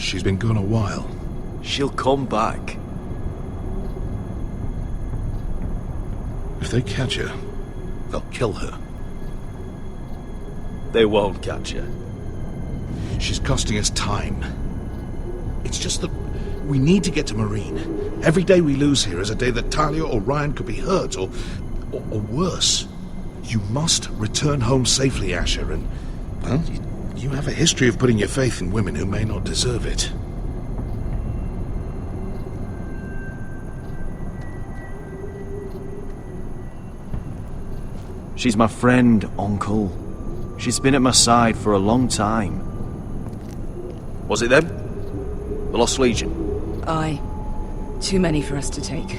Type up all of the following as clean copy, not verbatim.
She's been gone a while. She'll come back. If they catch her, they'll kill her. They won't catch her. She's costing us time. It's just that we need to get to Marine. Every day we lose here is a day that Talia or Ryan could be hurt, or worse. You must return home safely, Asher, and, well, you have a history of putting your faith in women who may not deserve it. She's my friend, Uncle. She's been at my side for a long time. Was it them? The Lost Legion? Aye. Too many for us to take.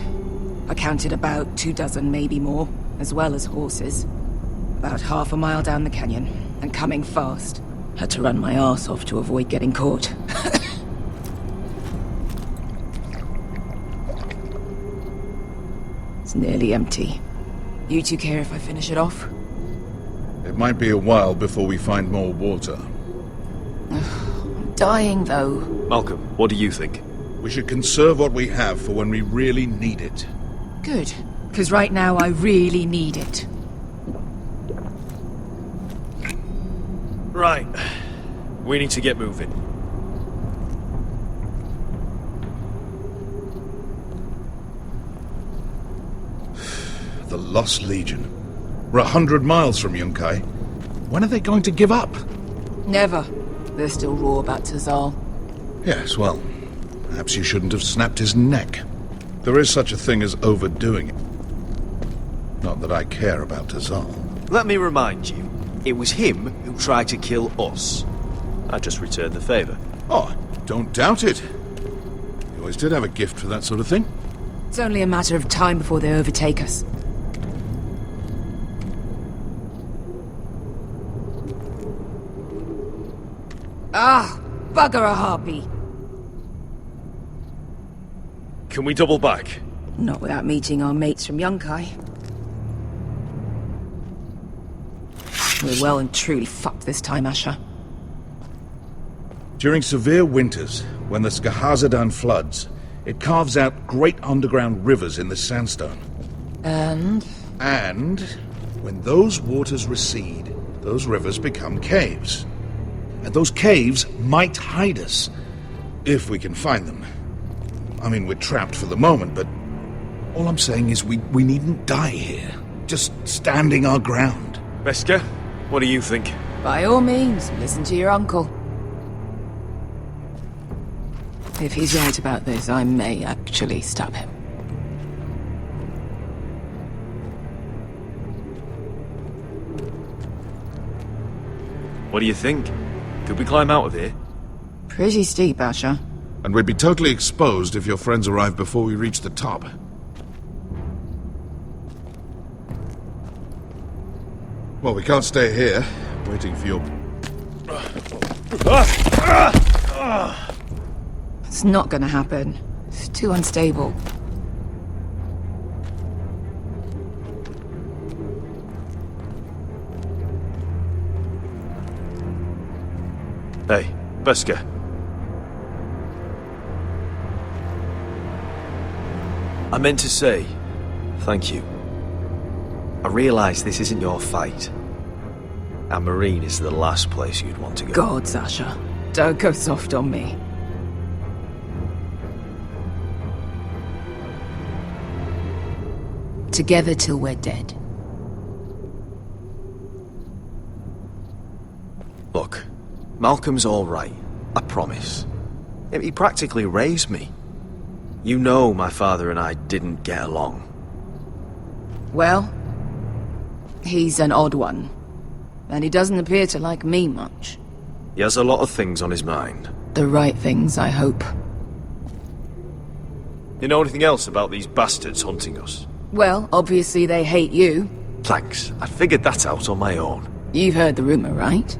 I counted about 24, maybe more, as well as horses. About half a mile down the canyon, and coming fast. Had to run my arse off to avoid getting caught. It's nearly empty. You two care if I finish it off? It might be a while before we find more water. I'm dying, though. Malcolm, what do you think? We should conserve what we have for when we really need it. Good, because right now I really need it. Right. We need to get moving. The Lost Legion. We're 100 miles from Yunkai. When are they going to give up? Never. They're still raw about Tazal. Yes, well, perhaps you shouldn't have snapped his neck. There is such a thing as overdoing it. Not that I care about Tazal. Let me remind you, it was him who tried to kill us. I just returned the favor. Oh, don't doubt it. You always did have a gift for that sort of thing. It's only a matter of time before they overtake us. Ah, bugger a harpy. Can we double back? Not without meeting our mates from Yunkai. We're well and truly fucked this time, Asher. During severe winters, when the Skahazadan floods, it carves out great underground rivers in the sandstone. And when those waters recede, those rivers become caves. And those caves might hide us, if we can find them. I mean, we're trapped for the moment, but all I'm saying is we needn't die here. Just standing our ground. Beska, what do you think? by all means, listen to your uncle. If he's right about this, I may actually stop him. What do you think? Could we climb out of here? Pretty steep, Asher. And we'd be totally exposed if your friends arrived before we reached the top. Well, we can't stay here, waiting for your... It's not gonna happen. It's too unstable. Hey, Beska. I meant to say, thank you. I realise this isn't your fight. And Marine is the last place you'd want to go. God, Sasha. Don't go soft on me. Together till we're dead. Look, Malcolm's all right. I promise. He practically raised me. You know my father and I didn't get along. Well, he's an odd one. And he doesn't appear to like me much. He has a lot of things on his mind. The right things, I hope. You know anything else about these bastards hunting us? Well, obviously they hate you. Thanks. I figured that out on my own. You've heard the rumor, right?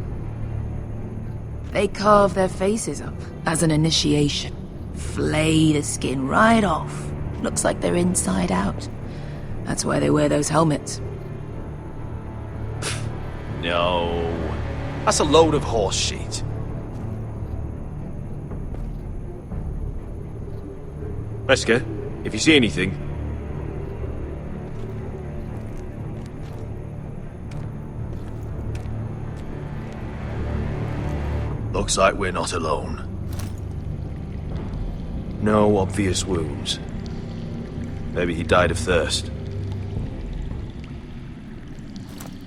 They carve their faces up as an initiation. Flay the skin right off. Looks like they're inside out. That's why they wear those helmets. No. That's a load of horse shit. Wesker, if you see anything... Looks like we're not alone. No obvious wounds. Maybe he died of thirst.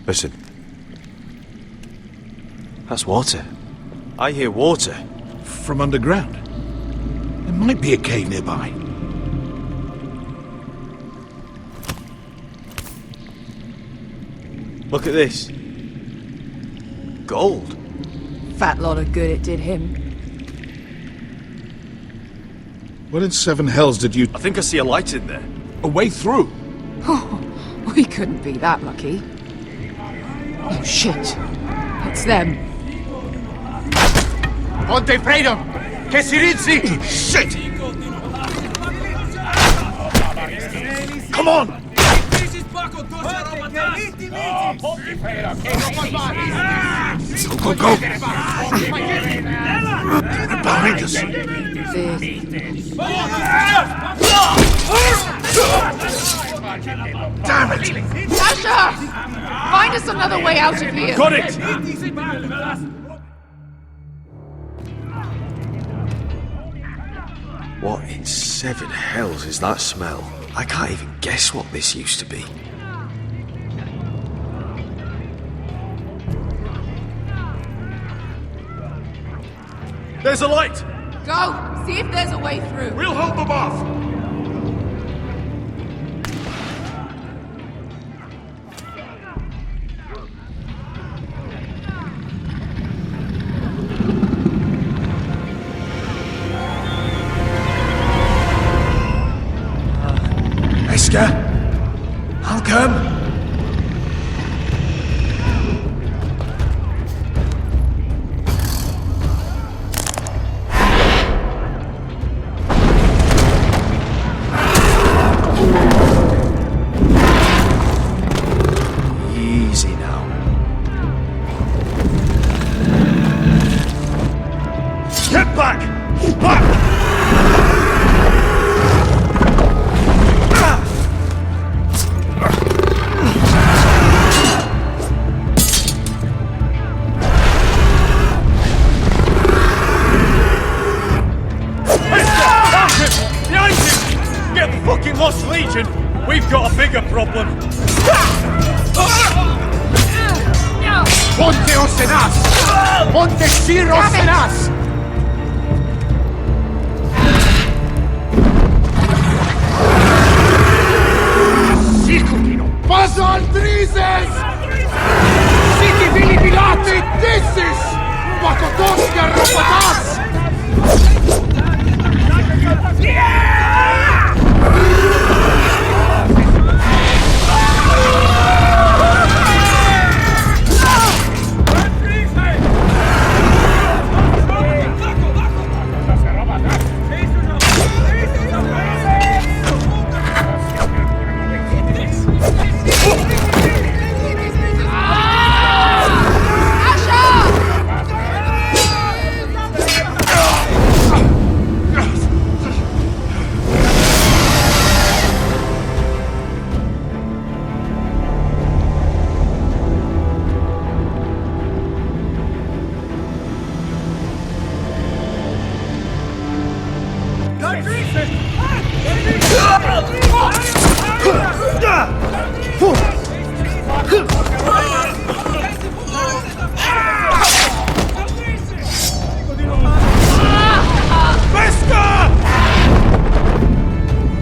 Listen. That's water. I hear water. From underground. There might be a cave nearby. Look at this. Gold. Fat lot of good it did him. What in seven hells did you... I think I see a light in there. A way through? Oh, we couldn't be that lucky. Oh shit. It's them. Ponte freedom! Che si rizzi! Shit! Come on! Go, go, go! Behind us! Damn it! Sasha! Find us another way out of here! Got it! What in seven hells is that smell? I can't even guess what this used to be. There's a light! Go! See if there's a way through. We'll hold them off! Wesker? I'll come. Easy now. Get back! Back! Lost Legion, we've got a bigger problem. Ponte Osenas! Ponte Sir Osenas! Sikutino! Paso Altrises! Siki Vili Pilate! Dissis! Wakotoska Robotas!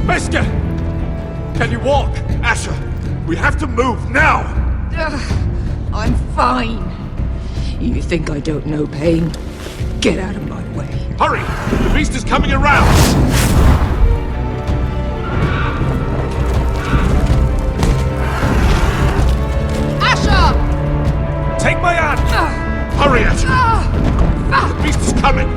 Wesker! Can you walk? Asher, we have to move now! I'm fine. You think I don't know pain? Get out of my way. Hurry! The beast is coming around! Asher! Take my hand! Hurry, Asher! The beast is coming!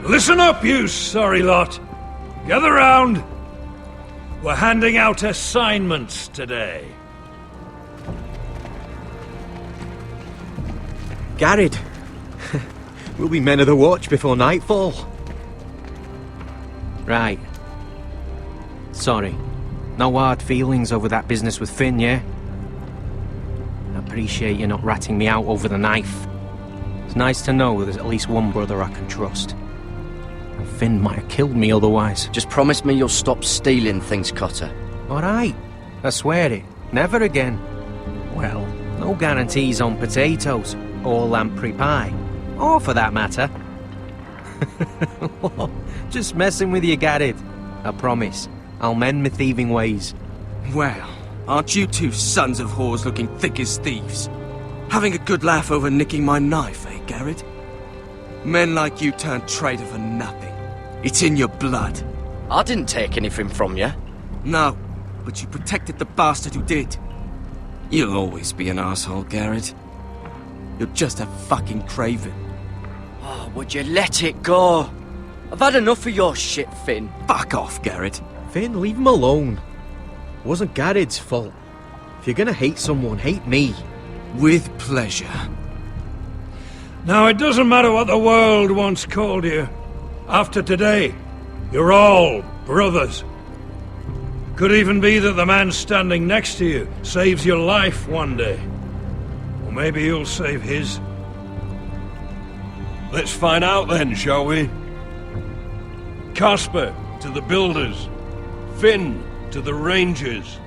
Listen up, you sorry lot. Gather round. We're handing out assignments today. Garrett. We'll be men of the watch before nightfall. Right. Sorry. No hard feelings over that business with Finn, yeah? I appreciate you not ratting me out over the knife. It's nice to know there's at least one brother I can trust. And Finn might have killed me otherwise. Just promise me you'll stop stealing things, Cotter. Alright. I swear it. Never again. Well, no guarantees on potatoes, or lamprey pie. Or for that matter. Just messing with you, Garrett. I promise. I'll mend my thieving ways. Well, aren't you two sons of whores looking thick as thieves? Having a good laugh over nicking my knife, eh, Garrett? Men like you turn traitor for nothing. It's in your blood. I didn't take anything from you. No, but you protected the bastard who did. You'll always be an asshole, Garrett. You're just a fucking craven. Oh, would you let it go? I've had enough of your shit, Finn. Fuck off, Garrett. Finn, leave him alone. It wasn't Garrett's fault. If you're gonna hate someone, hate me. With pleasure. Now, it doesn't matter what the world once called you. After today, you're all brothers. Could even be that the man standing next to you saves your life one day. Or maybe you'll save his. Let's find out then, shall we? Casper to the builders. Finn to the rangers.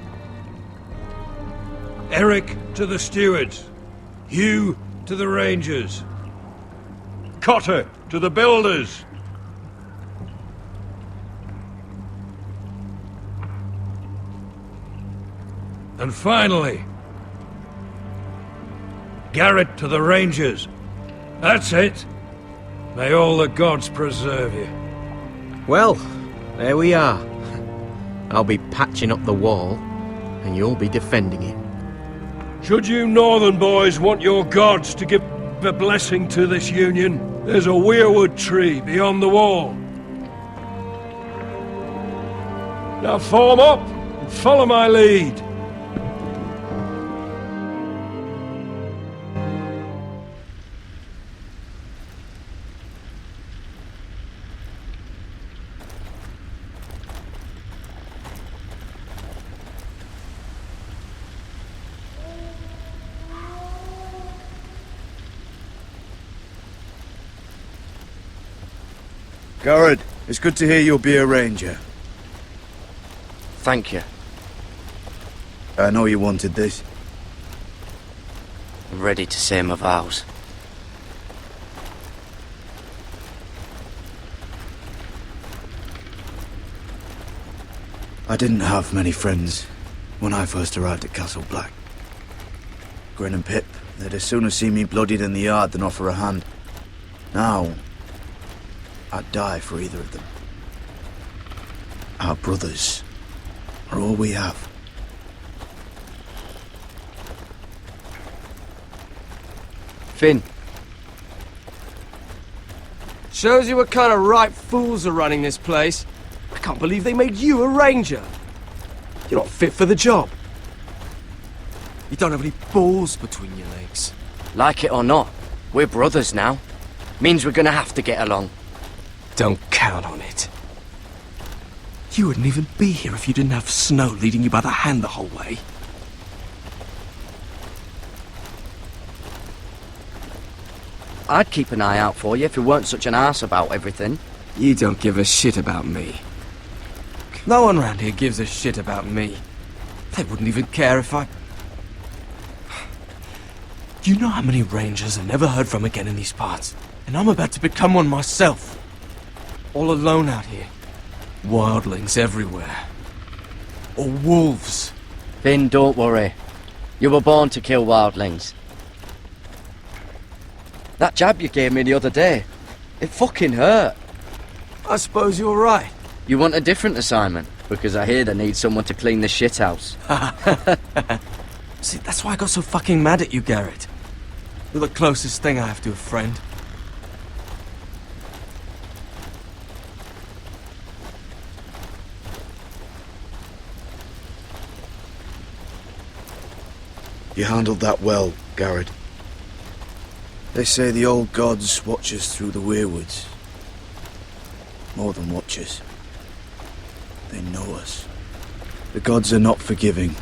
Eric to the stewards. Hugh to the rangers. Cotter to the builders. And finally, Garrett to the rangers. That's it. May all the gods preserve you. Well, there we are. I'll be patching up the wall, and you'll be defending it. Should you northern boys want your gods to give a blessing to this union, there's a weirwood tree beyond the wall. Now form up and follow my lead. Garrett, it's good to hear you'll be a ranger. Thank you. I know you wanted this. I'm ready to say my vows. I didn't have many friends when I first arrived at Castle Black. Grin and Pip, they'd as soon have seen me bloodied in the yard than offer a hand. Now, I'd die for either of them. Our brothers are all we have. Finn. Shows you what kind of ripe fools are running this place. I can't believe they made you a ranger. You're not fit for the job. You don't have any balls between your legs. Like it or not, we're brothers now. Means we're gonna have to get along. Don't count on it. You wouldn't even be here if you didn't have Snow leading you by the hand the whole way. I'd keep an eye out for you if you weren't such an arse about everything. You don't give a shit about me. No one around here gives a shit about me. They wouldn't even care if I... You know how many rangers I never heard from again in these parts? And I'm about to become one myself. All alone out here. Wildlings everywhere. Or wolves. Finn, don't worry. You were born to kill wildlings. That jab you gave me the other day, it fucking hurt. I suppose you're right. You want a different assignment? Because I hear they need someone to clean the shithouse. See, that's why I got so fucking mad at you, Garrett. You're the closest thing I have to a friend. You handled that well, Garrett. They say the old gods watch us through the weirwoods. More than watch us. They know us. The gods are not forgiving.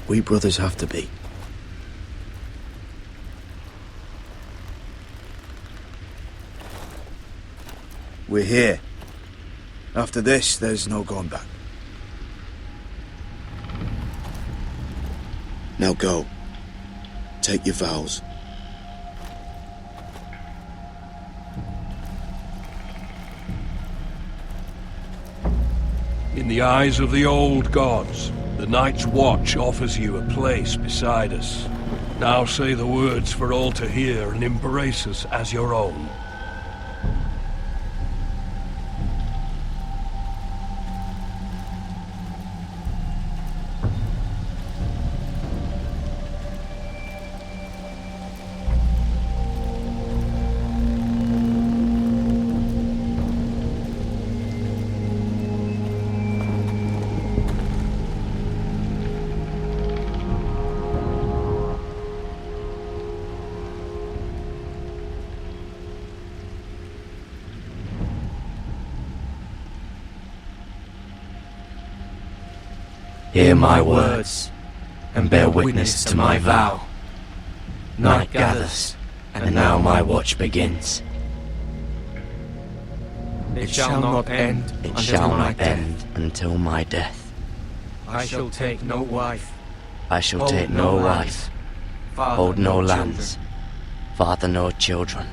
We brothers have to be. We're here. After this, there's no going back. Now go. Take your vows. In the eyes of the old gods, the Night's Watch offers you a place beside us. Now say the words for all to hear and embrace us as your own. Hear my words, and bear witness to my vow. Night gathers, and now my watch begins. It shall not end. It shall not end until my death. I shall take no wife. I shall take no wife, hold no lands, father no children.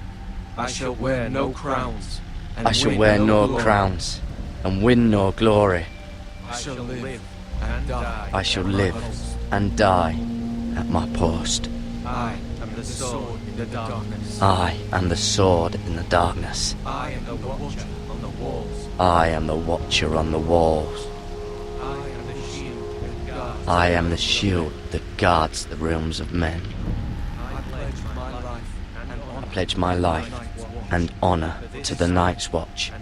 I shall wear no crowns. I shall wear no crowns, and win no glory. I shall live and die. I shall live and die at my post. I am the sword in the darkness. I am the sword in the darkness. I am the watcher on the walls. I am the watcher on the walls. I am the shield that guards. I am the shield that guards the realms of men. I pledge my life and I honor. pledge my life and honor to the Night's Watch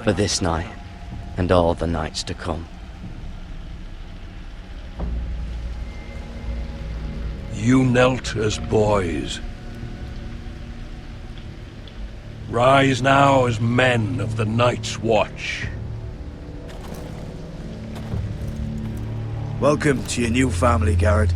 for this night and all the nights to come. You knelt as boys. Rise now as men of the Night's Watch. Welcome to your new family, Garrett.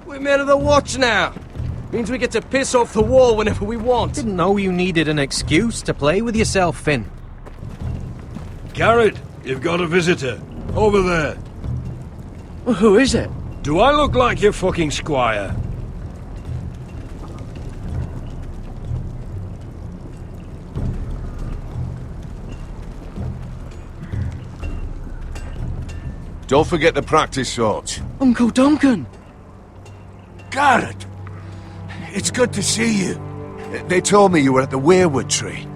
We're men of the watch now. Means we get to piss off the wall whenever we want. Didn't know you needed an excuse to play with yourself, Finn. Garrett, you've got a visitor. Over there. Well, who is it? Do I look like your fucking squire? Don't forget the practice swords. Uncle Duncan! Garrett! It's good to see you. They told me you were at the weirwood tree.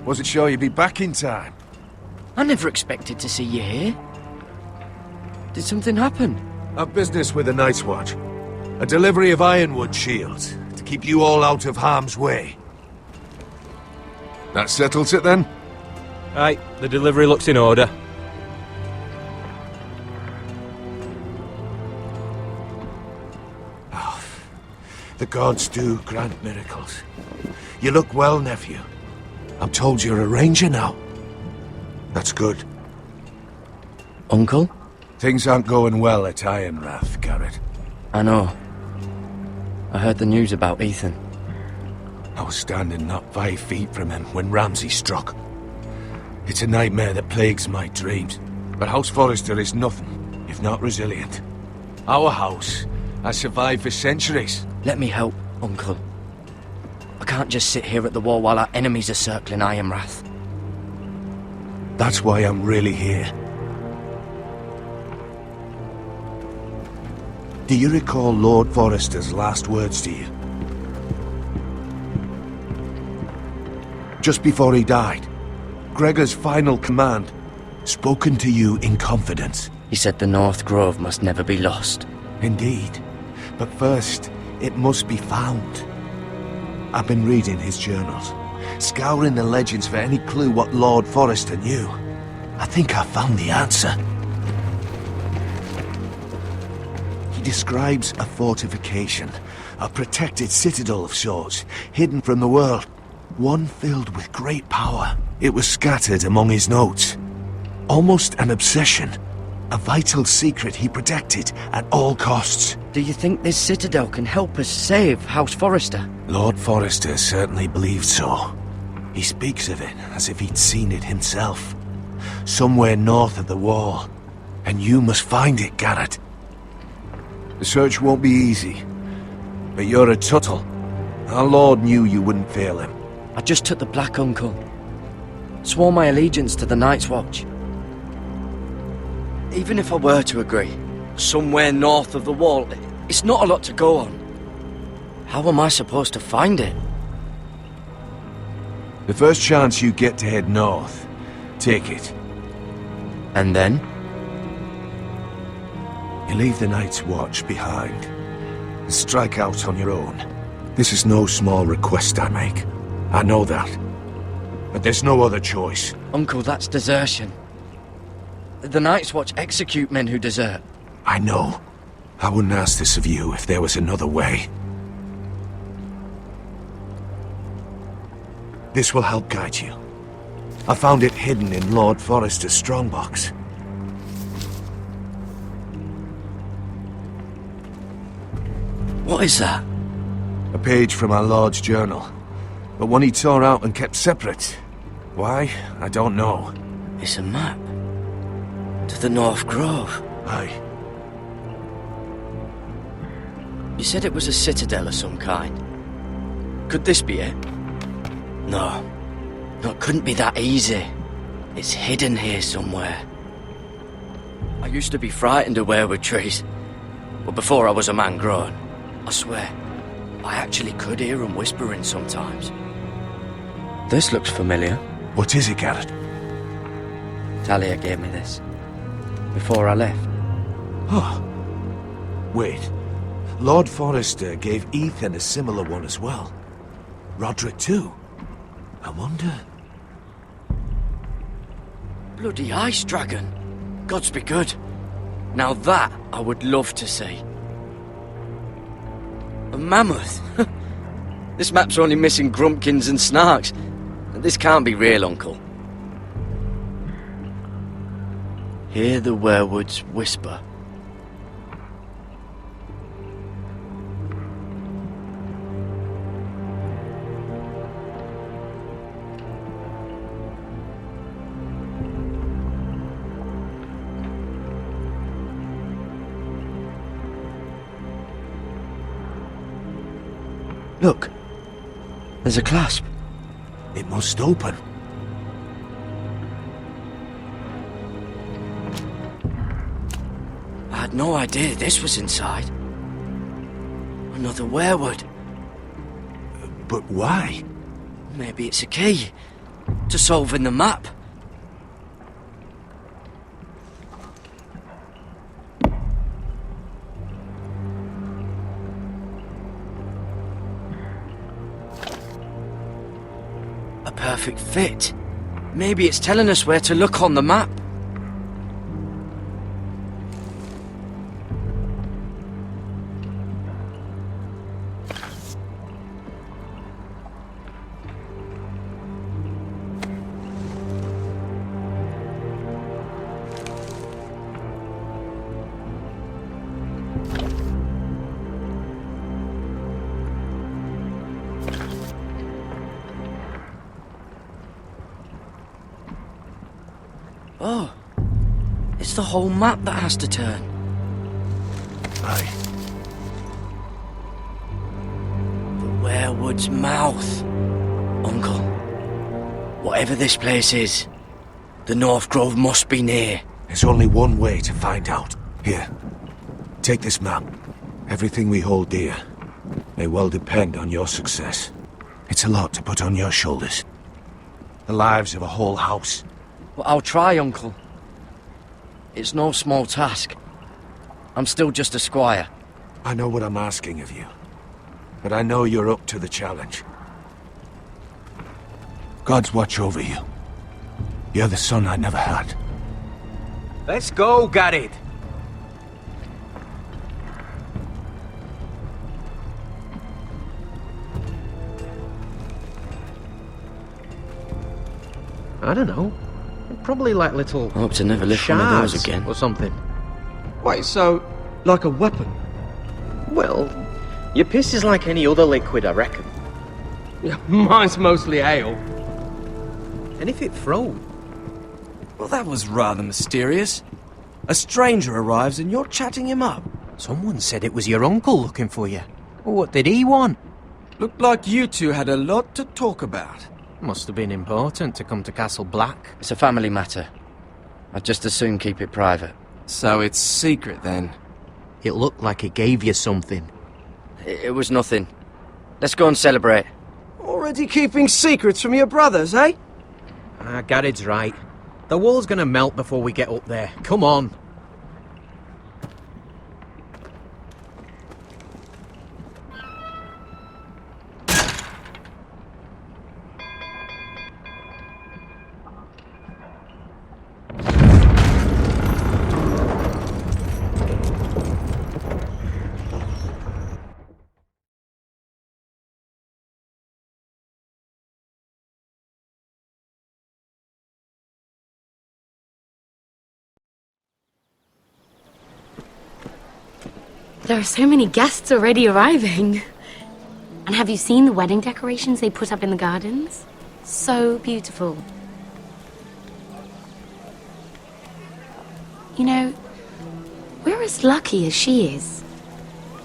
Wasn't sure you'd be back in time. I never expected to see you here. Did something happen? A business with the Night's Watch. A delivery of ironwood shields to keep you all out of harm's way. That settles it then? Aye, the delivery looks in order. The gods do grant miracles. You look well, nephew. I'm told you're a ranger now. That's good. Uncle? Things aren't going well at Ironrath, Garrett. I know. I heard the news about Ethan. I was standing not 5 feet from him when Ramsay struck. It's a nightmare that plagues my dreams. But House Forrester is nothing, if not resilient. Our house has survived for centuries. Let me help, Uncle. I can't just sit here at the wall while our enemies are circling Ironrath. That's why I'm really here. Do you recall Lord Forrester's last words to you? Just before he died, Gregor's final command, spoken to you in confidence. He said the North Grove must never be lost. Indeed. But first, it must be found. I've been reading his journals, scouring the legends for any clue what Lord Forrester knew. I think I found the answer. He describes a fortification, a protected citadel of sorts, hidden from the world, one filled with great power. It was scattered among his notes. Almost an obsession, a vital secret he protected at all costs. Do you think this citadel can help us save House Forrester? Lord Forrester certainly believed so. He speaks of it as if he'd seen it himself. Somewhere north of the wall. And you must find it, Garrett. The search won't be easy. But you're a Tuttle. Our Lord knew you wouldn't fail him. I just took the Black Uncle. Swore my allegiance to the Night's Watch. Even if I were to agree, somewhere north of the wall, it's not a lot to go on. How am I supposed to find it? The first chance you get to head north, take it. And then? You leave the Night's Watch behind, and strike out on your own. This is no small request I make. I know that. But there's no other choice. Uncle, that's desertion. The Night's Watch execute men who desert. I know. I wouldn't ask this of you if there was another way. This will help guide you. I found it hidden in Lord Forrester's strongbox. What is that? A page from our Lord's journal. But one he tore out and kept separate. Why? I don't know. It's a map. To the North Grove. Aye. You said it was a citadel of some kind. Could this be it? No. No, it couldn't be that easy. It's hidden here somewhere. I used to be frightened of weirwood trees. But before I was a man grown, I swear, I actually could hear them whispering sometimes. This looks familiar. What is it, Garrett? Talia gave me this. Before I left. Oh. Wait. Lord Forrester gave Ethan a similar one as well. Roderick too. I wonder... Bloody ice dragon. Gods be good. Now that I would love to see. A mammoth. This map's only missing grumpkins and snarks. This can't be real, Uncle. Hear the weirwoods whisper. Look, there's a clasp. It must open. I had no idea this was inside. Another weirwood. But why? Maybe it's a key to solving the map. A perfect fit. Maybe it's telling us where to look on the map. Oh, it's the whole map that has to turn. Aye. The weirwood's mouth. Uncle, whatever this place is, the North Grove must be near. There's only one way to find out. Here, take this map. Everything we hold dear may well depend on your success. It's a lot to put on your shoulders. The lives of a whole house. Well, I'll try, Uncle. It's no small task. I'm still just a squire. I know what I'm asking of you, but I know you're up to the challenge. God's watch over you. You're the son I never had. Let's go, Garrett. I don't know. Probably like little... I hope to never lift one of those shards again. or something. Wait, so, like a weapon? Well, your piss is like any other liquid, I reckon. Yeah, mine's mostly ale. And if it froze? Well, that was rather mysterious. A stranger arrives and you're chatting him up. Someone said it was your uncle looking for you. What did he want? Looked like you two had a lot to talk about. Must have been important to come to Castle Black. It's a family matter. I'd just as soon keep it private. So it's secret, then? It looked like he gave you something. It was nothing. Let's go and celebrate. Already keeping secrets from your brothers, eh? Garrett's right. The wall's gonna melt before we get up there. Come on. There are so many guests already arriving. And have you seen the wedding decorations they put up in the gardens? So beautiful. You know, we're as lucky as she is.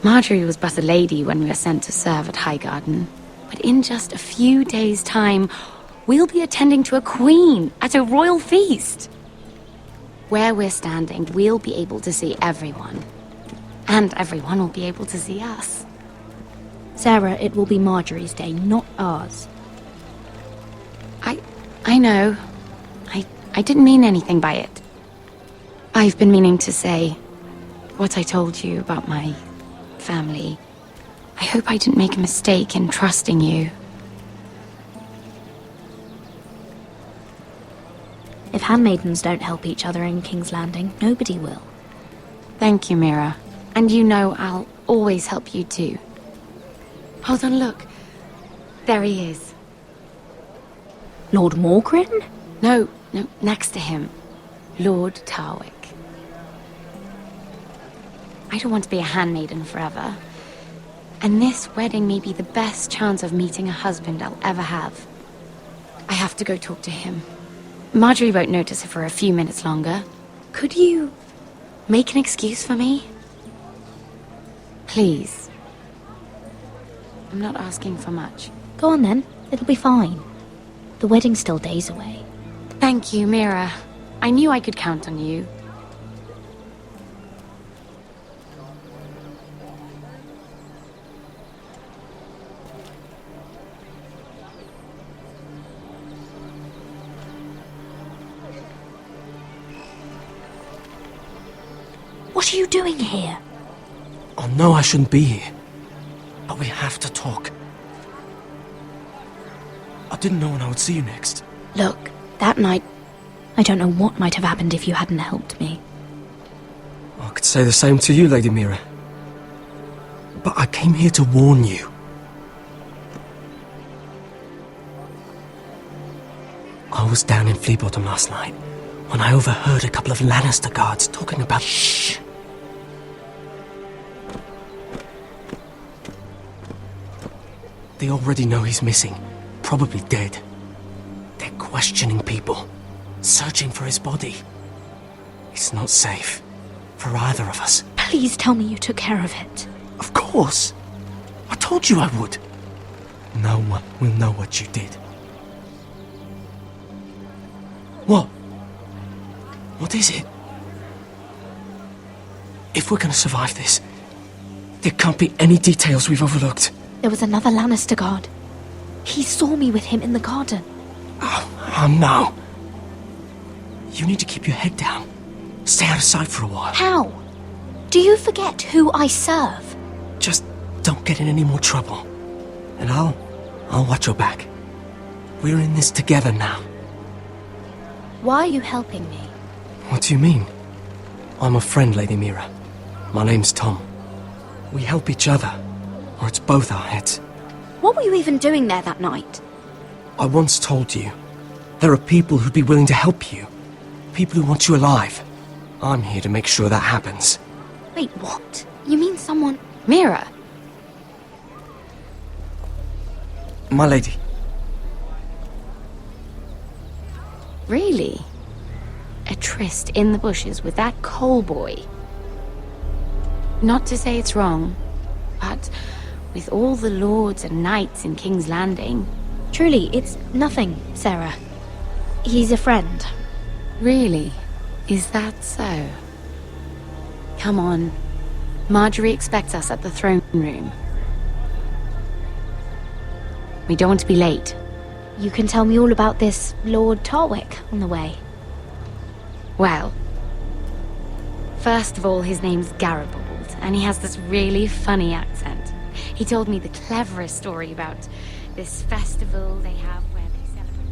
Marjorie was but a lady when we were sent to serve at Highgarden. But in just a few days' time, we'll be attending to a queen at a royal feast. Where we're standing, we'll be able to see everyone. And everyone will be able to see us. Sarah, it will be Marjorie's day, not ours. I know. I didn't mean anything by it. I've been meaning to say what I told you about my family. I hope I didn't make a mistake in trusting you. If handmaidens don't help each other in King's Landing, nobody will. Thank you, Mira. And you know I'll always help you too. Hold on, look. There he is. Lord Morgrin? No, next to him. Lord Tarwick. I don't want to be a handmaiden forever. And this wedding may be the best chance of meeting a husband I'll ever have. I have to go talk to him. Marjorie won't notice it for a few minutes longer. Could you make an excuse for me? Please. I'm not asking for much. Go on then, it'll be fine. The wedding's still days away. Thank you, Mira. I knew I could count on you. What are you doing here? Oh no, I shouldn't be here. But we have to talk. I didn't know when I would see you next. Look, that night, I don't know what might have happened if you hadn't helped me. I could say the same to you, Lady Mira. But I came here to warn you. I was down in Fleabottom last night when I overheard a couple of Lannister guards talking about... Shh! They already know he's missing, probably dead. They're questioning people, searching for his body. It's not safe for either of us. Please tell me you took care of it. Of course. I told you I would. No one will know what you did. What? What is it? If we're gonna survive this, there can't be any details we've overlooked. There was another Lannister guard. He saw me with him in the garden. Oh no. You need to keep your head down. Stay out of sight for a while. How? Do you forget who I serve? don't get in any more trouble. And I'll watch your back. We're in this together now. Why are you helping me? What do you mean? I'm a friend, Lady Mira. My name's Tom. We help each other, or it's both our heads. What were you even doing there that night? I once told you, there are people who'd be willing to help you. People who want you alive. I'm here to make sure that happens. Wait, what? You mean someone... Mira, My lady. really? A tryst in the bushes with that coal boy? Not to say it's wrong, but with all the lords and knights in King's Landing... Truly, it's nothing, Sarah. He's a friend. Really? Is that so? Come on. Marjorie expects us at the throne room. We don't want to be late. You can tell me all about this Lord Tarwick on the way. Well, first of all, his name's Garibald, and he has this really funny accent. He told me the cleverest story about this festival they have where they celebrate...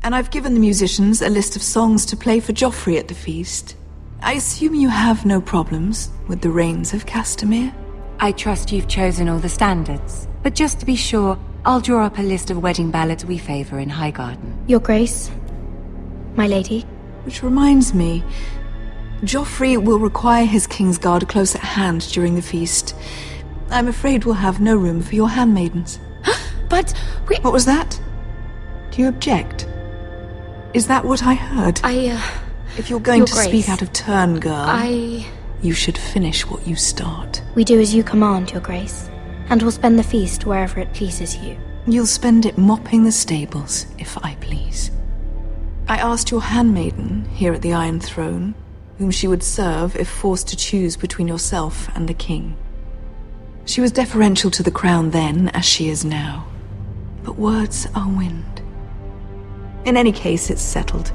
And I've given the musicians a list of songs to play for Joffrey at the feast. I assume you have no problems with the Rains of Castamere? I trust you've chosen all the standards. But just to be sure, I'll draw up a list of wedding ballads we favor in Highgarden. Your Grace, my lady. Which reminds me, Joffrey will require his Kingsguard close at hand during the feast. I'm afraid we'll have no room for your handmaidens. But we... What was that? Do you object? Is that what I heard? If you're going to speak out of turn, girl, you should finish what you start. We do as you command, Your Grace, and we'll spend the feast wherever it pleases you. You'll spend it mopping the stables, if I please. I asked your handmaiden here at the Iron Throne whom she would serve if forced to choose between yourself and the king. She was deferential to the crown then, as she is now. But words are wind. In any case, it's settled.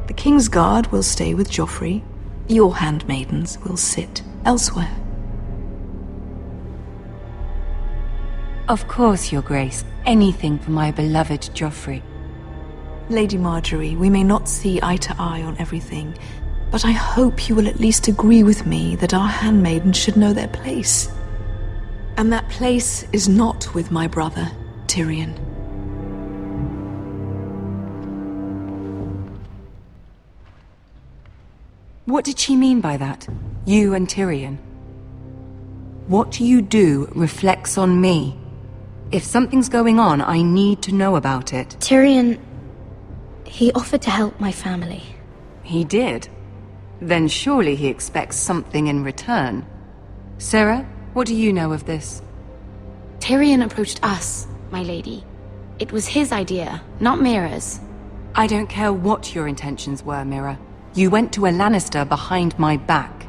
The Kingsguard will stay with Joffrey. Your handmaidens will sit elsewhere. Of course, Your Grace. Anything for my beloved Joffrey. Lady Marjorie, we may not see eye to eye on everything, but I hope you will at least agree with me that our handmaidens should know their place. And that place is not with my brother, Tyrion. What did she mean by that? You and Tyrion? What you do reflects on me. If something's going on, I need to know about it. Tyrion... he offered to help my family. He did? Then surely he expects something in return. Sarah, what do you know of this? Tyrion approached us, my lady. It was his idea, not Mira's. I don't care what your intentions were, Mira. You went to a Lannister behind my back.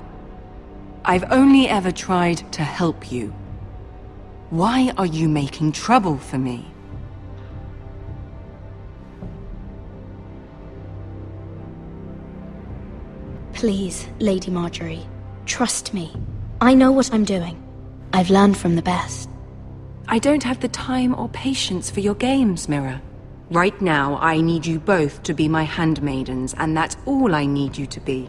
I've only ever tried to help you. Why are you making trouble for me? Please, Lady Marjorie, trust me. I know what I'm doing. I've learned from the best. I don't have the time or patience for your games, Mira. Right now, I need you both to be my handmaidens, and that's all I need you to be.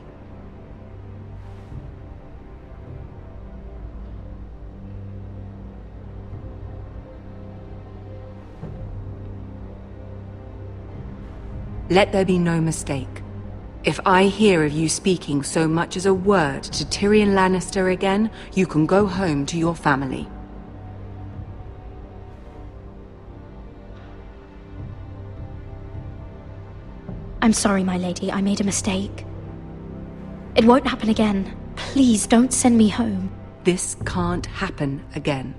Let there be no mistake. If I hear of you speaking so much as a word to Tyrion Lannister again, you can go home to your family. I'm sorry, my lady. I made a mistake. It won't happen again. Please, don't send me home. This can't happen again.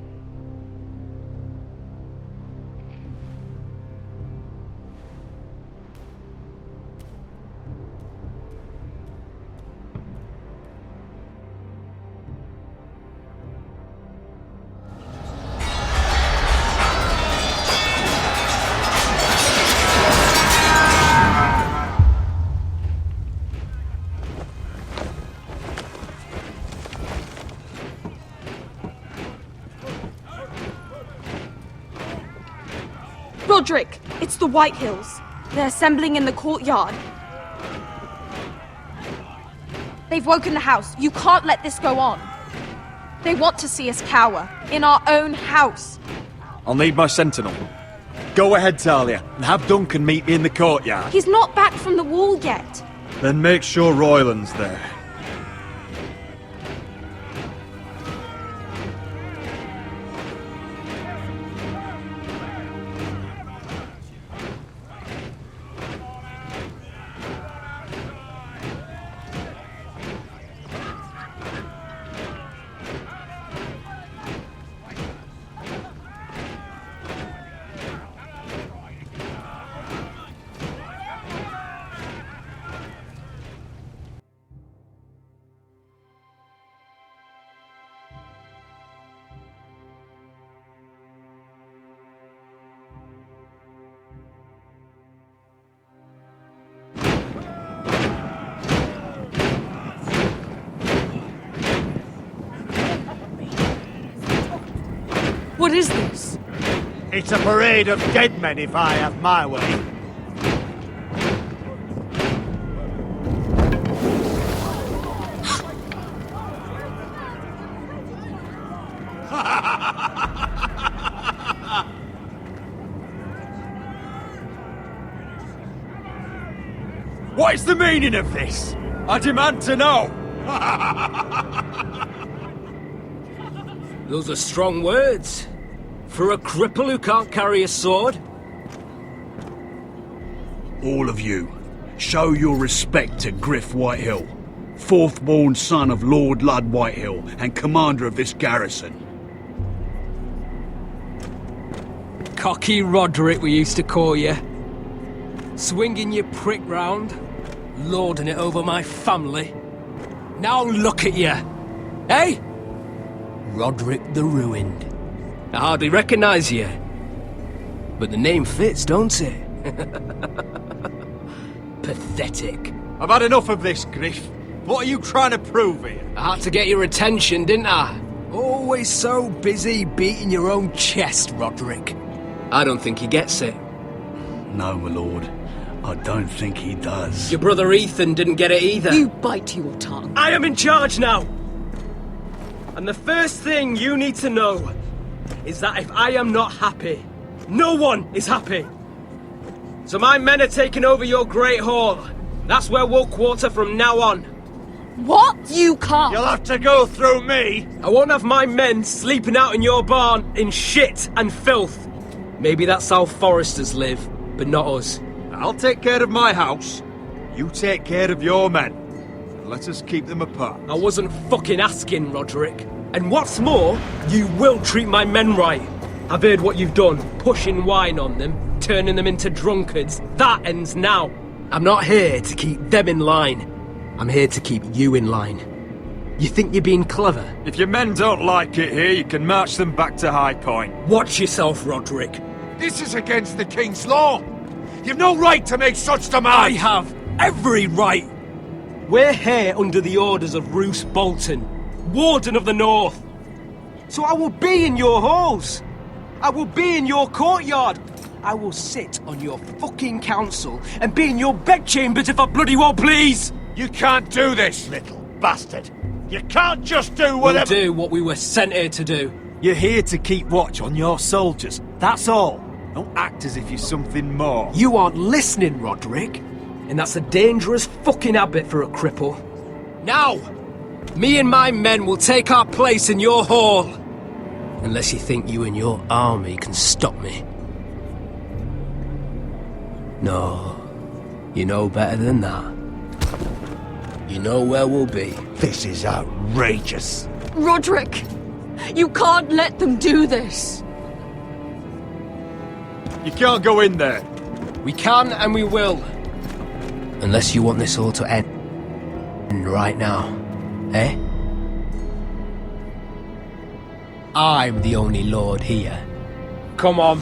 Roderick! It's the Whitehills. They're assembling in the courtyard. They've woken the house. You can't let this go on. They want to see us cower. In our own house. I'll need my sentinel. Go ahead, Talia, and have Duncan meet me in the courtyard. He's not back from the wall yet. Then make sure Royland's there. What is this? It's a parade of dead men if I have my way. What is the meaning of this? I demand to know! Those are strong words. For a cripple who can't carry a sword? All of you, show your respect to Griff Whitehill, fourth-born son of Lord Lud Whitehill and commander of this garrison. Cocky Roderick, we used to call you. Swinging your prick round, lording it over my family. Now look at you, eh? Roderick the Ruined. I hardly recognise you. But the name fits, don't it? Pathetic. I've had enough of this, Griff. What are you trying to prove here? I had to get your attention, didn't I? Always so busy beating your own chest, Roderick. I don't think he gets it. No, my lord. I don't think he does. Your brother Ethan didn't get it either. You bite your tongue. I am in charge now! And the first thing you need to know is that if I am not happy, no one is happy. So my men are taking over your Great Hall. That's where we'll quarter from now on. What? You can't. You'll have to go through me. I won't have my men sleeping out in your barn in shit and filth. Maybe that's how foresters live, but not us. I'll take care of my house. You take care of your men. And let us keep them apart. I wasn't fucking asking, Roderick. And what's more, you will treat my men right. I've heard what you've done, pushing wine on them, turning them into drunkards. That ends now. I'm not here to keep them in line. I'm here to keep you in line. You think you're being clever? If your men don't like it here, you can march them back to High Point. Watch yourself, Roderick. This is against the King's law. You've no right to make such demands. I have every right. We're here under the orders of Roose Bolton, Warden of the North. So I will be in your halls. I will be in your courtyard. I will sit on your fucking council and be in your bedchambers if I bloody well please. You can't do this, little bastard. You can't just do whatever... We'll do what we were sent here to do. You're here to keep watch on your soldiers. That's all. Don't act as if you're something more. You aren't listening, Roderick. And that's a dangerous fucking habit for a cripple. Now, me and my men will take our place in your hall. Unless you think you and your army can stop me. No, you know better than that. You know where we'll be. This is outrageous. Roderick, you can't let them do this. You can't go in there. We can and we will. Unless you want this all to end right now, eh? I'm the only lord here. Come on.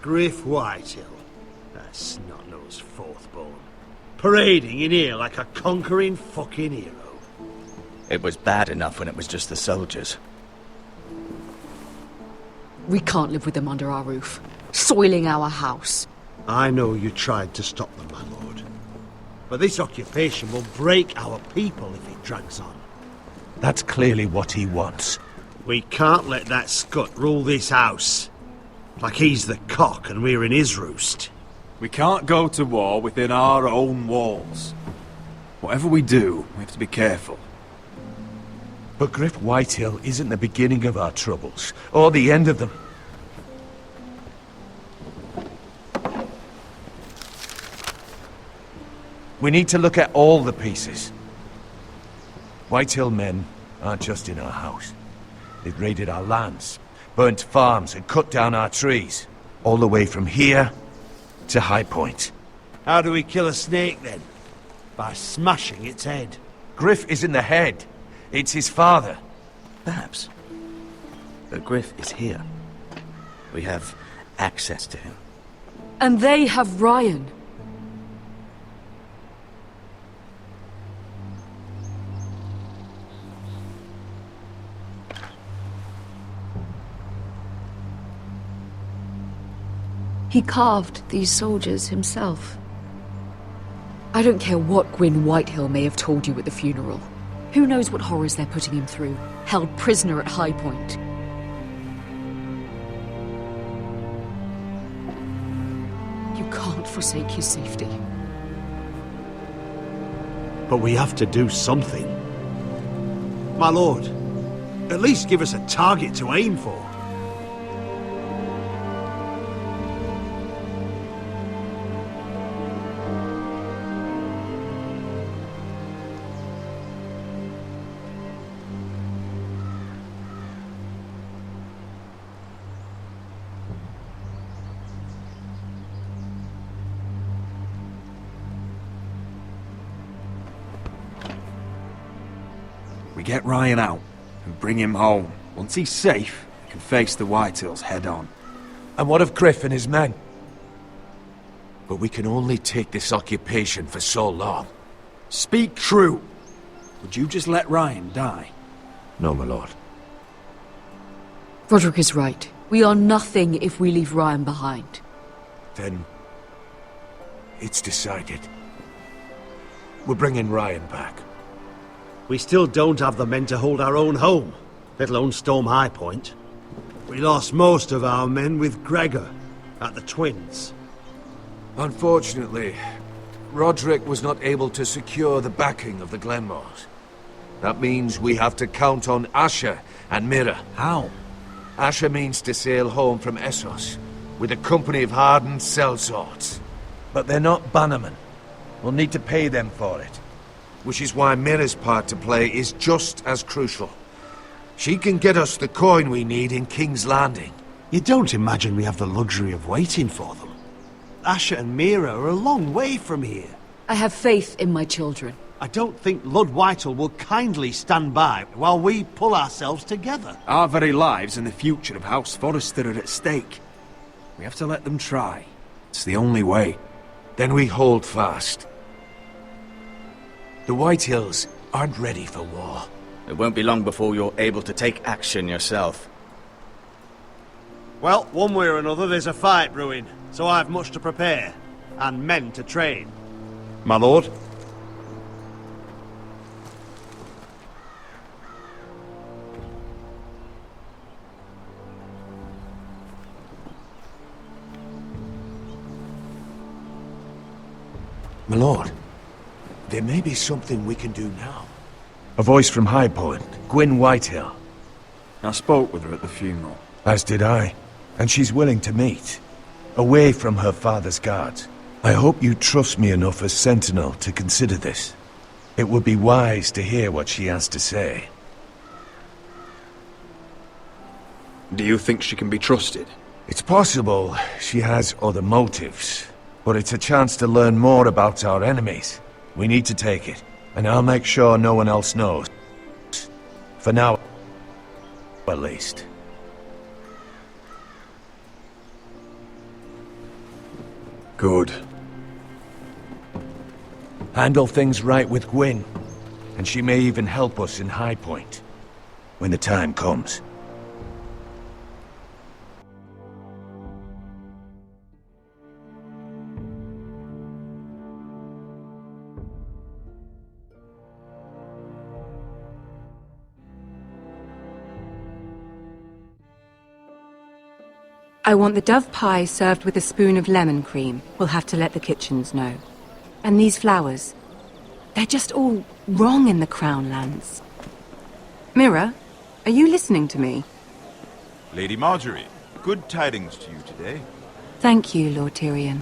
Griff Whitehill. That snot-nosed fourth-born. Parading in here like a conquering fucking hero. It was bad enough when it was just the soldiers. We can't live with them under our roof, soiling our house. I know you tried to stop them, my lord. But this occupation will break our people if it drags on. That's clearly what he wants. We can't let that scut rule this house. Like he's the cock and we're in his roost. We can't go to war within our own walls. Whatever we do, we have to be careful. But Griff Whitehill isn't the beginning of our troubles, or the end of them. We need to look at all the pieces. Whitehill men aren't just in our house. They've raided our lands, burnt farms and cut down our trees. All the way from here to High Point. How do we kill a snake then? By smashing its head. Griff isn't the head. It's his father. Perhaps. But Griff is here. We have access to him. And they have Ryan. He carved these soldiers himself. I don't care what Gwyn Whitehill may have told you at the funeral. Who knows what horrors they're putting him through, held prisoner at High Point. You can't forsake his safety. But we have to do something. My lord, at least give us a target to aim for. We get Ryan out and bring him home. Once he's safe, we can face the Whitehills head on. And what of Griff and his men? But we can only take this occupation for so long. Speak true. Would you just let Ryan die? No, my lord. Roderick is right. We are nothing if we leave Ryan behind. Then it's decided. We're bringing Ryan back. We still don't have the men to hold our own home, let alone storm High Point. We lost most of our men with Gregor at the Twins. Unfortunately, Roderick was not able to secure the backing of the Glenmores. That means we have to count on Asher and Mira. How? Asher means to sail home from Essos with a company of hardened sellswords. But they're not bannermen. We'll need to pay them for it. Which is why Mira's part to play is just as crucial. She can get us the coin we need in King's Landing. You don't imagine we have the luxury of waiting for them? Asher and Mira are a long way from here. I have faith in my children. I don't think Lord Whitehill will kindly stand by while we pull ourselves together. Our very lives and the future of House Forrester are at stake. We have to let them try. It's the only way. Then we hold fast. The Whitehills aren't ready for war. It won't be long before you're able to take action yourself. Well, one way or another, there's a fight brewing, so I've much to prepare, and men to train. My lord? My lord, there may be something we can do now. A voice from High Point, Gwyn Whitehill. I spoke with her at the funeral. As did I. And she's willing to meet. Away from her father's guards. I hope you trust me enough as Sentinel to consider this. It would be wise to hear what she has to say. Do you think she can be trusted? It's possible she has other motives. But it's a chance to learn more about our enemies. We need to take it. And I'll make sure no one else knows. For now, at least. Good. Handle things right with Gwyn, and she may even help us in High Point, when the time comes. I want the dove pie served with a spoon of lemon cream. We'll have to let the kitchens know. And these flowers. They're just all wrong in the Crown lands. Mira, are you listening to me? Lady Marjorie, good tidings to you today. Thank you, Lord Tyrion.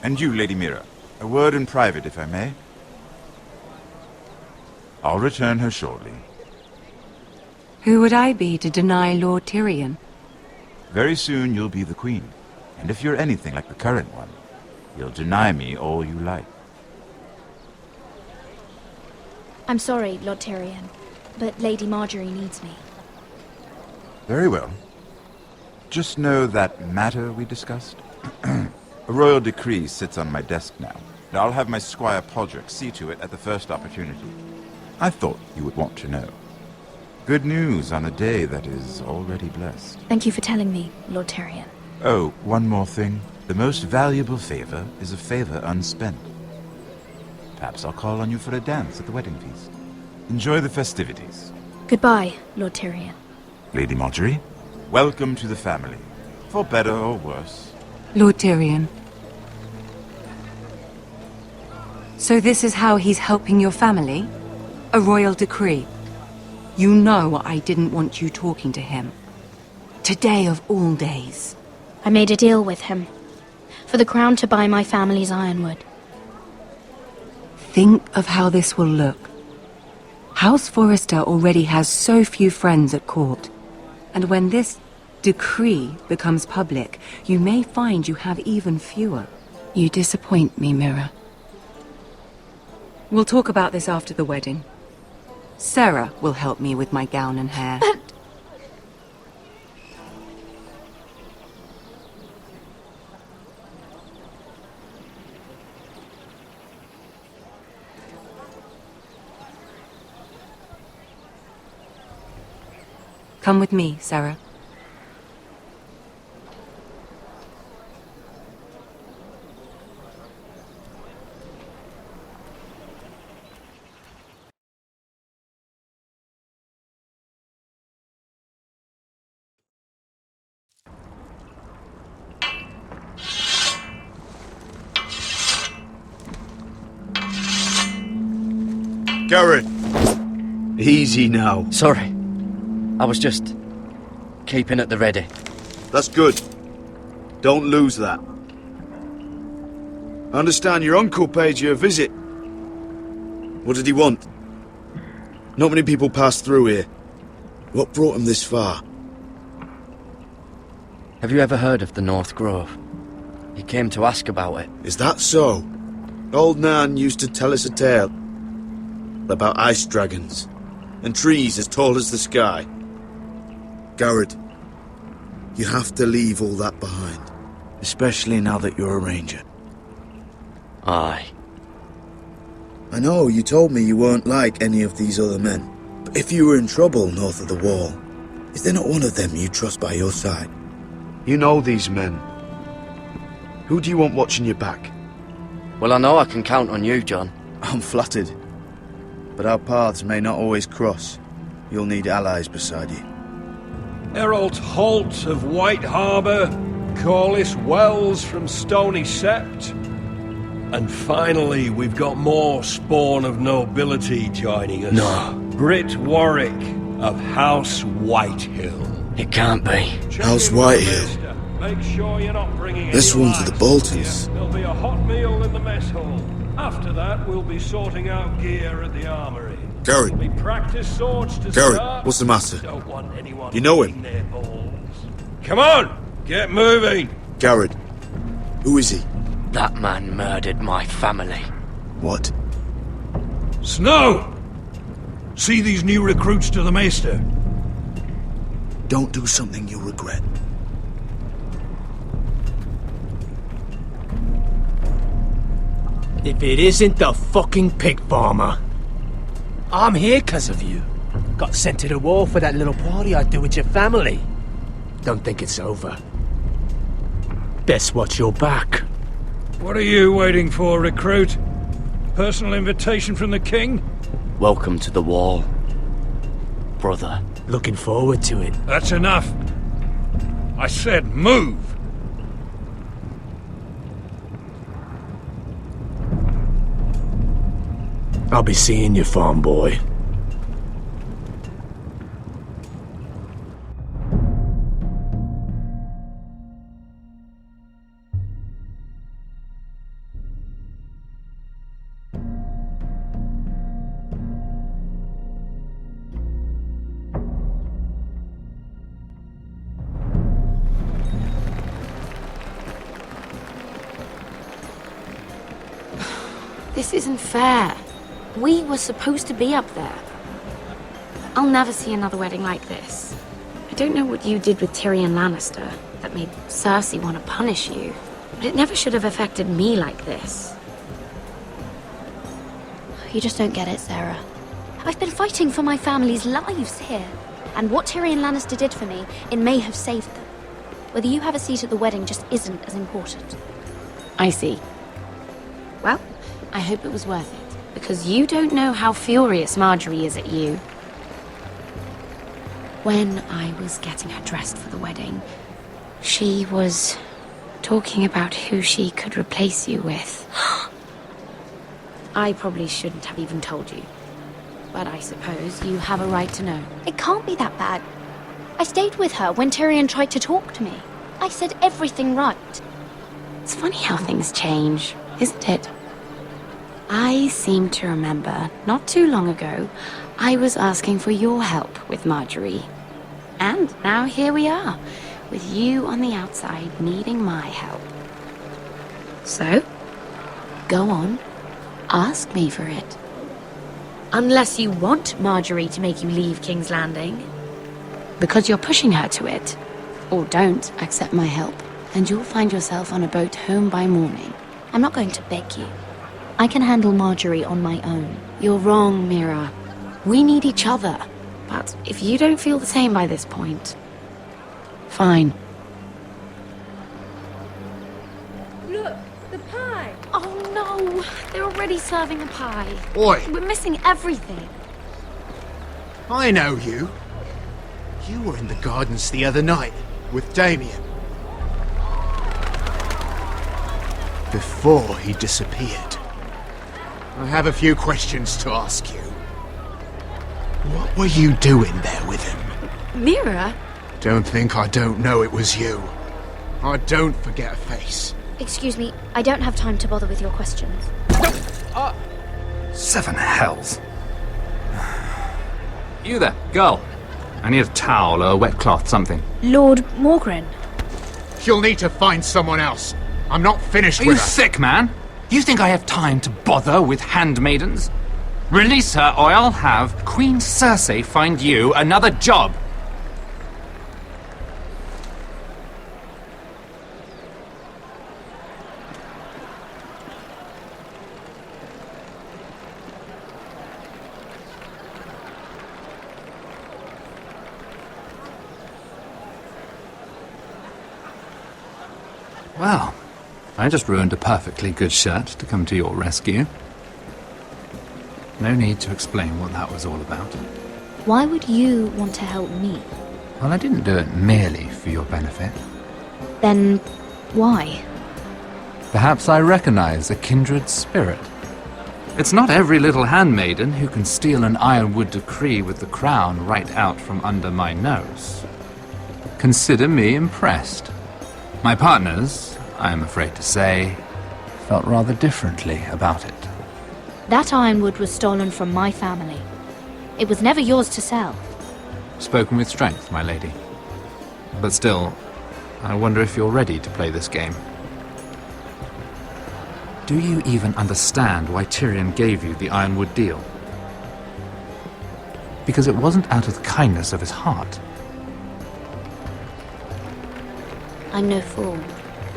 And you, Lady Mira. A word in private, if I may. I'll return her shortly. Who would I be to deny Lord Tyrion? Very soon you'll be the queen. And if you're anything like the current one, you'll deny me all you like. I'm sorry, Lord Tyrion, but Lady Marjorie needs me. Very well. Just know that matter we discussed? A royal decree sits on my desk now, and I'll have my Squire Podrick see to it at the first opportunity. I thought you would want to know. Good news on a day that is already blessed. Thank you for telling me, Lord Tyrion. Oh, one more thing. The most valuable favor is a favor unspent. Perhaps I'll call on you for a dance at the wedding feast. Enjoy the festivities. Goodbye, Lord Tyrion. Lady Marjorie, welcome to the family. For better or worse. Lord Tyrion. So this is how he's helping your family? A royal decree? You know I didn't want you talking to him. Today of all days. I made a deal with him. For the crown to buy my family's ironwood. Think of how this will look. House Forrester already has so few friends at court. And when this decree becomes public, you may find you have even fewer. You disappoint me, Mira. We'll talk about this after the wedding. Sarah will help me with my gown and hair. But... Come with me, Sarah. Garrett! Easy now. Sorry. I was just keeping at the ready. That's good. Don't lose that. I understand your uncle paid you a visit. What did he want? Not many people pass through here. What brought him this far? Have you ever heard of the North Grove? He came to ask about it. Is that so? Old Nan used to tell us a tale about ice dragons and trees as tall as the sky. Garrett, you have to leave all that behind. Especially now that you're a ranger. Aye. I know, you told me you weren't like any of these other men. But if you were in trouble north of the wall, is there not one of them you trust by your side? You know these men. Who do you want watching your back? Well, I know I can count on you, John. I'm flattered. But our paths may not always cross. You'll need allies beside you. Errol Holt of White Harbour, Corliss Wells from Stony Sept. And finally, we've got more spawn of nobility joining us. No. Britt Warwick of House Whitehill. It can't be. House Whitehill. Make sure you're not bringing This any one's to the Boltons. There'll be a hot meal in the mess hall. After that, we'll be sorting out gear at the armory. Garrett. There'll be practice swords to Garrett, start. what's the matter? Don't want anyone You know him? eating their balls. Come on, get moving. Garrett. Who is he? That man murdered my family. What? Snow! See these new recruits to the Maester? Don't do something you'll regret. If it isn't the fucking pig farmer. I'm here 'cause of you. Got sent to the war for that little party I do with your family. Don't think it's over. Best watch your back. What are you waiting for, recruit? Personal invitation from the king? Welcome to the wall, brother. Looking forward to it. That's enough. I said move! I'll be seeing you, farm boy. This isn't fair. We were supposed to be up there. I'll never see another wedding like this. I don't know what you did with Tyrion Lannister that made Cersei want to punish you, but it never should have affected me like this. You just don't get it, Sarah. I've been fighting for my family's lives here. And what Tyrion Lannister did for me, it may have saved them. Whether you have a seat at the wedding just isn't as important. I see. Well, I hope it was worth it, because you don't know how furious Marjorie is at you. When I was getting her dressed for the wedding, she was talking about who she could replace you with. I probably shouldn't have even told you, but I suppose you have a right to know. It can't be that bad. I stayed with her when Tyrion tried to talk to me. I said everything right. It's funny how things change, isn't it? I seem to remember, not too long ago, I was asking for your help with Marjorie. And now here we are, with you on the outside needing my help. So, go on, ask me for it. Unless you want Marjorie to make you leave King's Landing. Because you're pushing her to it. Or don't accept my help, and you'll find yourself on a boat home by morning. I'm not going to beg you. I can handle Marjorie on my own. You're wrong, Mira. We need each other. But if you don't feel the same by this point, fine. Look, the pie! Oh no! They're already serving the pie. Oi! We're missing everything. I know you. You were in the gardens the other night with Damien. Before he disappeared. I have a few questions to ask you. What were you doing there with him? Mira? Don't think I don't know it was you. I don't forget a face. Excuse me, I don't have time to bother with your questions. Seven hells. You there, girl. I need a towel or a wet cloth, something. Lord Morgren. You'll need to find someone else. I'm not finished Are with you her. sick, man? You think I have time to bother with handmaidens? Release her, or I'll have Queen Cersei find you another job. Well, I just ruined a perfectly good shirt to come to your rescue. No need to explain what that was all about. Why would you want to help me? Well, I didn't do it merely for your benefit. Then why? Perhaps I recognize a kindred spirit. It's not every little handmaiden who can steal an ironwood decree with the crown right out from under my nose. Consider me impressed. My partners, I am afraid to say, felt rather differently about it. That ironwood was stolen from my family. It was never yours to sell. Spoken with strength, my lady. But still, I wonder if you're ready to play this game. Do you even understand why Tyrion gave you the ironwood deal? Because it wasn't out of the kindness of his heart. I'm no fool.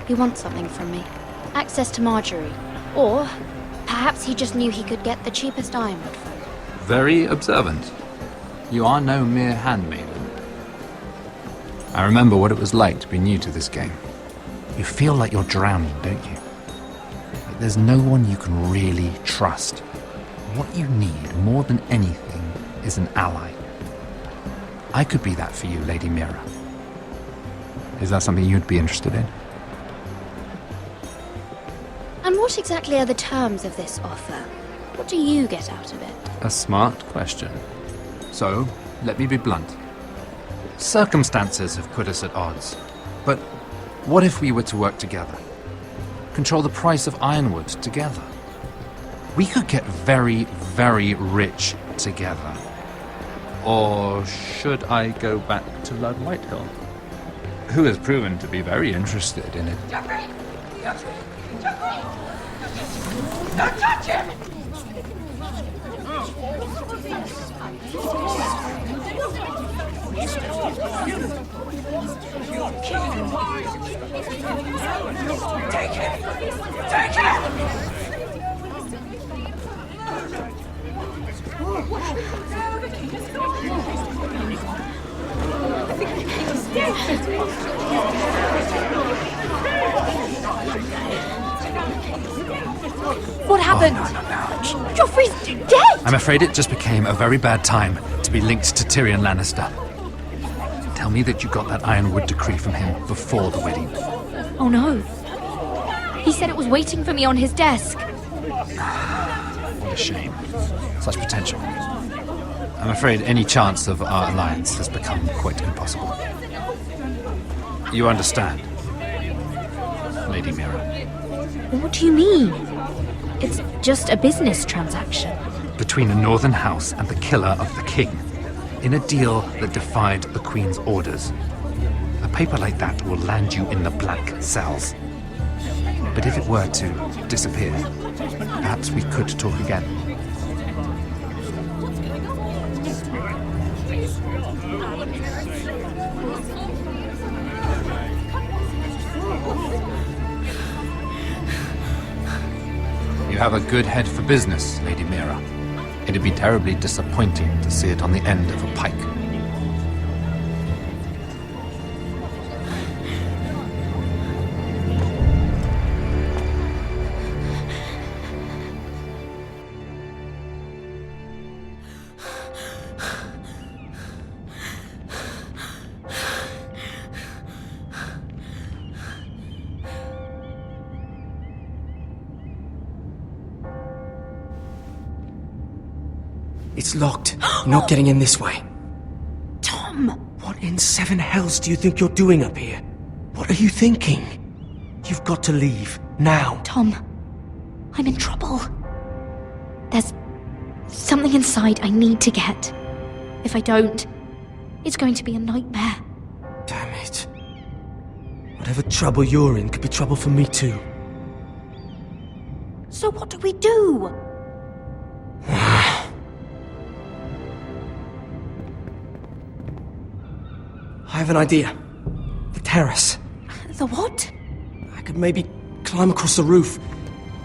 He wants something from me. Access to Marjorie. Or Perhaps he just knew he could get the cheapest ironwood from it. Very observant. You are no mere handmaiden. I remember what it was like to be new to this game. You feel like you're drowning, don't you? Like there's no one you can really trust. What you need, more than anything, is an ally. I could be that for you, Lady Mira. Is that something you'd be interested in? And what exactly are the terms of this offer? What do you get out of it? A smart question. So, let me be blunt. Circumstances have put us at odds. But what if we were to work together? Control the price of ironwood together? We could get very, very rich together. Or should I go back to Lord Whitehill, who has proven to be very interested in it? Jeffrey! Don't touch him! Take him! Take him! What happened? No. Joffrey's dead! I'm afraid it just became a very bad time to be linked to Tyrion Lannister. Tell me that you got that ironwood decree from him before the wedding. Oh no. He said it was waiting for me on his desk. What a shame. Such potential. I'm afraid any chance of our alliance has become quite impossible. You understand, Lady Mira? What do you mean? It's just a business transaction. Between a northern house and the killer of the king, in a deal that defied the Queen's orders. A paper like that will land you in the black cells. But if it were to disappear, perhaps we could talk again. You have a good head for business, Lady Mira. It'd be terribly disappointing to see it on the end of a pike. It's locked. You're not getting in this way. Tom! What in seven hells do you think you're doing up here? What are you thinking? You've got to leave. Now. Tom, I'm in trouble. There's something inside I need to get. If I don't, it's going to be a nightmare. Damn it. Whatever trouble you're in could be trouble for me too. So what do we do? I have an idea. The terrace. The what? I could maybe climb across the roof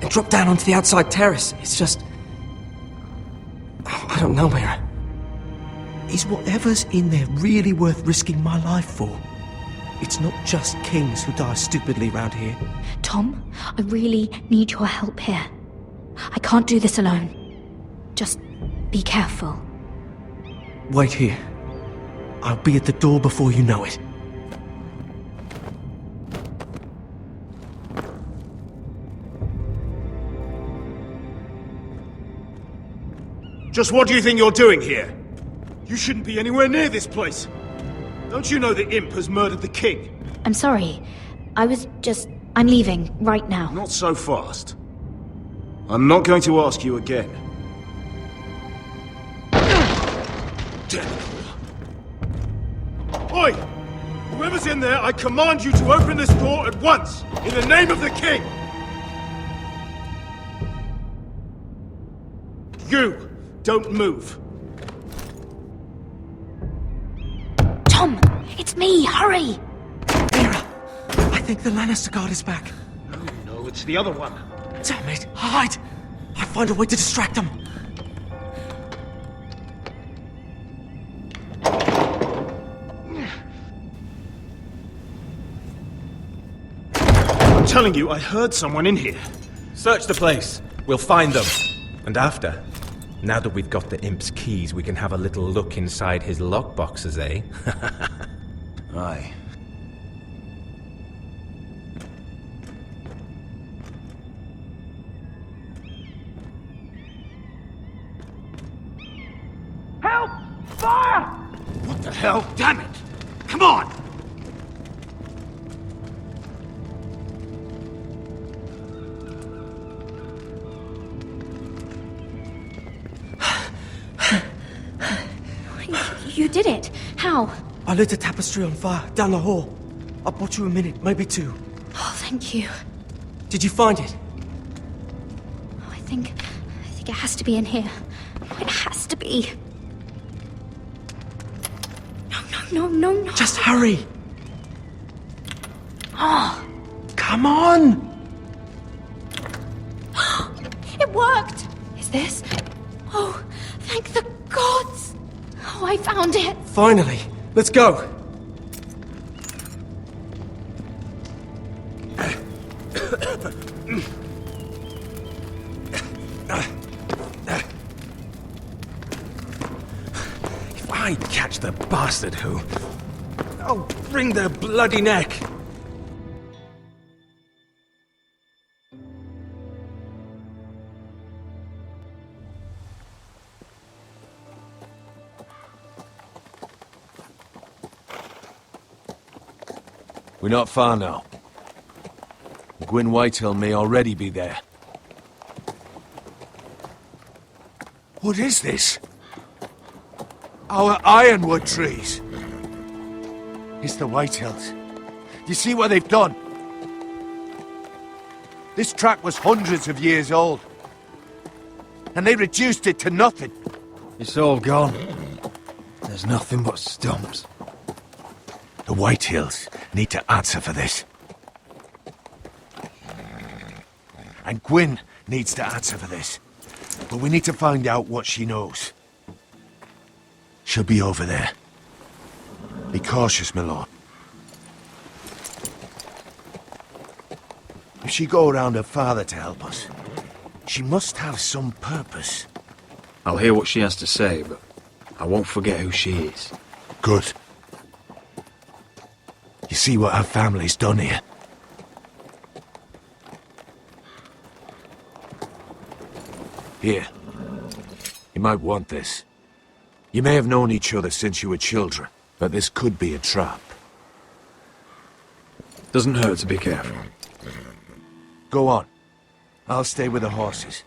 and drop down onto the outside terrace. It's just... I don't know, Mira. Is whatever's in there really worth risking my life for? It's not just kings who die stupidly round here. Tom, I really need your help here. I can't do this alone. Just be careful. Wait here. I'll be at the door before you know it. Just what do you think you're doing here? You shouldn't be anywhere near this place. Don't you know the imp has murdered the king? I'm sorry. I'm leaving right now. Not so fast. I'm not going to ask you again. Oi! Whoever's in there, I command you to open this door at once, in the name of the king! You, don't move. Tom, it's me, hurry! Mira, I think the Lannister guard is back. No, it's the other one. Damn it, hide! I'll find a way to distract them. I'm telling you, I heard someone in here. Search the place. We'll find them. And after, now that we've got the imp's keys, we can have a little look inside his lockboxes, eh? Aye. Help! Fire! What the hell? Damn it! Come on! You did it. How? I lit a tapestry on fire down the hall. I bought you a minute, maybe two. Oh, thank you. Did you find it? Oh, I think it has to be in here. It has to be. No. Just hurry. Oh. Come on! It worked! Is this? Oh, thank the gods! Oh, I found it! Finally. Let's go. If I catch the bastard who... I'll wring their bloody neck. We're not far now. Gwyn Whitehill may already be there. What is this? Our ironwood trees. It's the Whitehills. You see what they've done? This track was hundreds of years old. And they reduced it to nothing. It's all gone. There's nothing but stumps. The Whitehills need to answer for this. And Gwyn needs to answer for this. But we need to find out what she knows. She'll be over there. Be cautious, my lord. If she go around her father to help us, she must have some purpose. I'll hear what she has to say, but I won't forget who she is. Good. You see what our family's done here? Here. You might want this. You may have known each other since you were children, but this could be a trap. Doesn't hurt to be careful. Go on. I'll stay with the horses.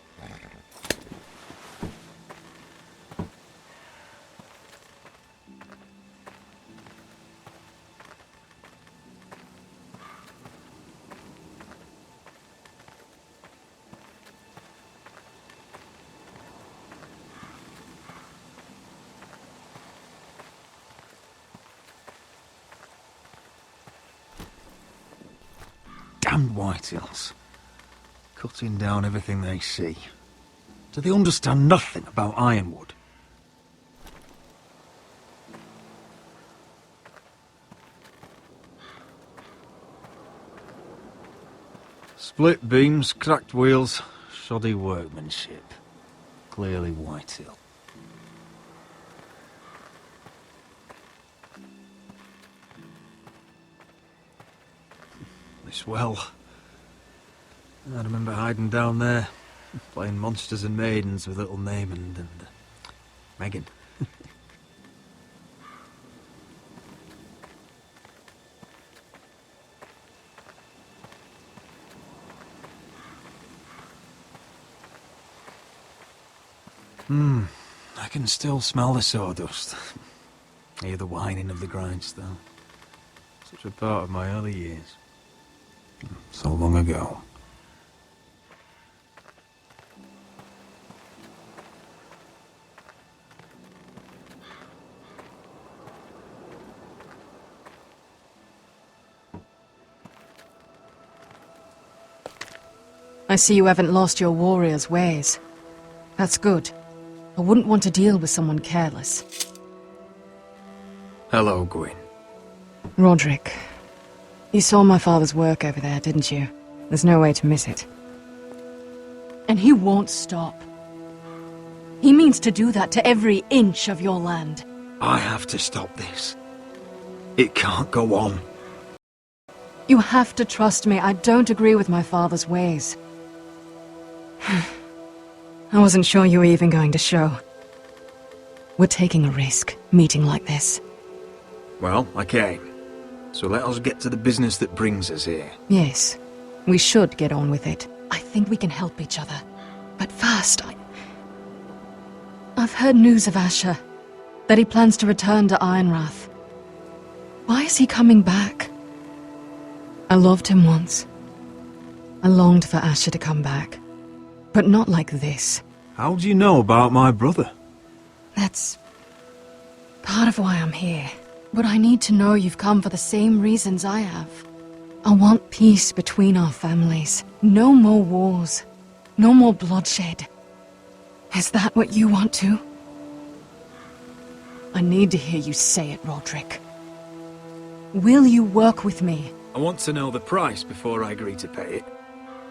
Damned Whitehills. Cutting down everything they see. Do they understand nothing about ironwood? Split beams, cracked wheels, shoddy workmanship. Clearly Whitehill. This well. I remember hiding down there, playing monsters and maidens with little Naaman and Megan. I can still smell the sawdust. Hear the whining of the grindstone. Such a part of my early years. So long ago. I see you haven't lost your warrior's ways. That's good. I wouldn't want to deal with someone careless. Hello, Gwyn. Roderick, you saw my father's work over there, didn't you? There's no way to miss it. And he won't stop. He means to do that to every inch of your land. I have to stop this. It can't go on. You have to trust me. I don't agree with my father's ways. I wasn't sure you were even going to show. We're taking a risk, meeting like this. Well, I came. So let us get to the business that brings us here. Yes, we should get on with it. I think we can help each other. But first, I've heard news of Asher. That he plans to return to Ironrath. Why is he coming back? I loved him once. I longed for Asher to come back. But not like this. How do you know about my brother? That's part of why I'm here. But I need to know you've come for the same reasons I have. I want peace between our families. No more wars. No more bloodshed. Is that what you want too? I need to hear you say it, Roderick. Will you work with me? I want to know the price before I agree to pay it.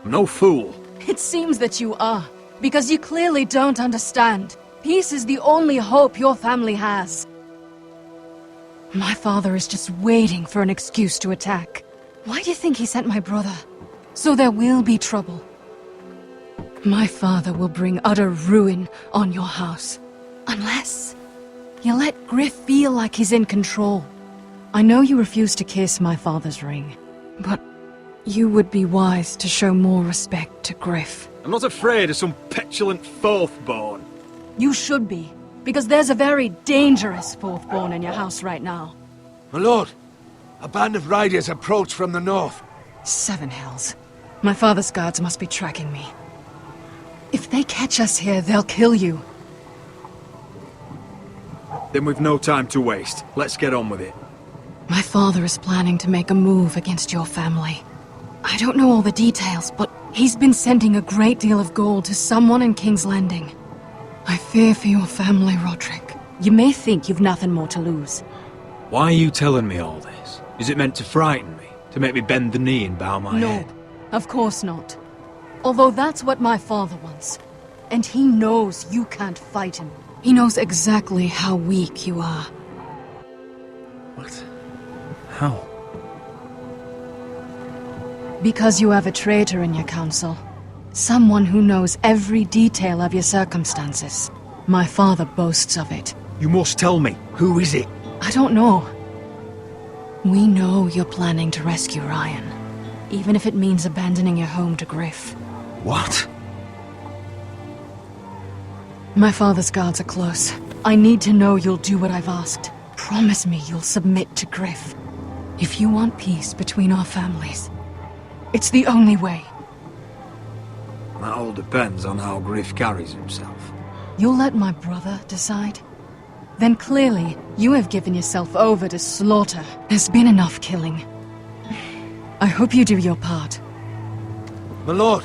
I'm no fool. It seems that you are, because you clearly don't understand. Peace is the only hope your family has. My father is just waiting for an excuse to attack. Why do you think he sent my brother? So there will be trouble. My father will bring utter ruin on your house. Unless you let Griff feel like he's in control. I know you refuse to kiss my father's ring, but you would be wise to show more respect to Griff. I'm not afraid of some petulant fourthborn. You should be, because there's a very dangerous fourthborn in your house right now. My lord, a band of riders approach from the north. 7 hells. My father's guards must be tracking me. If they catch us here, they'll kill you. Then we've no time to waste. Let's get on with it. My father is planning to make a move against your family. I don't know all the details, but he's been sending a great deal of gold to someone in King's Landing. I fear for your family, Roderick. You may think you've nothing more to lose. Why are you telling me all this? Is it meant to frighten me? To make me bend the knee and bow my head? No, of course not. Although that's what my father wants. And he knows you can't fight him. He knows exactly how weak you are. What? How? Because you have a traitor in your council. Someone who knows every detail of your circumstances. My father boasts of it. You must tell me. Who is it? I don't know. We know you're planning to rescue Ryan. Even if it means abandoning your home to Griff. What? My father's guards are close. I need to know you'll do what I've asked. Promise me you'll submit to Griff. If you want peace between our families, it's the only way. That all depends on how Griff carries himself. You'll let my brother decide? Then clearly, you have given yourself over to slaughter. There's been enough killing. I hope you do your part. My lord!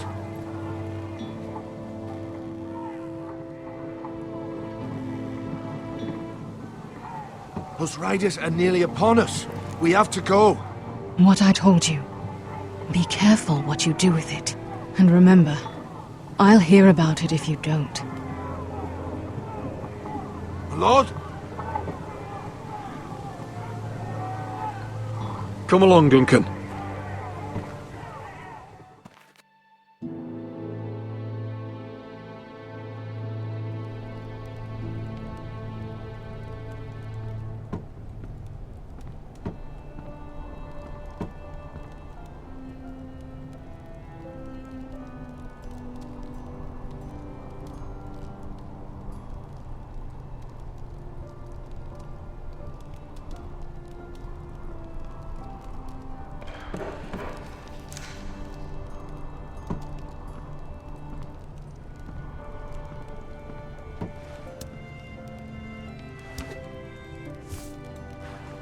Those riders are nearly upon us. We have to go. What I told you. Be careful what you do with it. And remember, I'll hear about it if you don't. My lord? Come along, Duncan.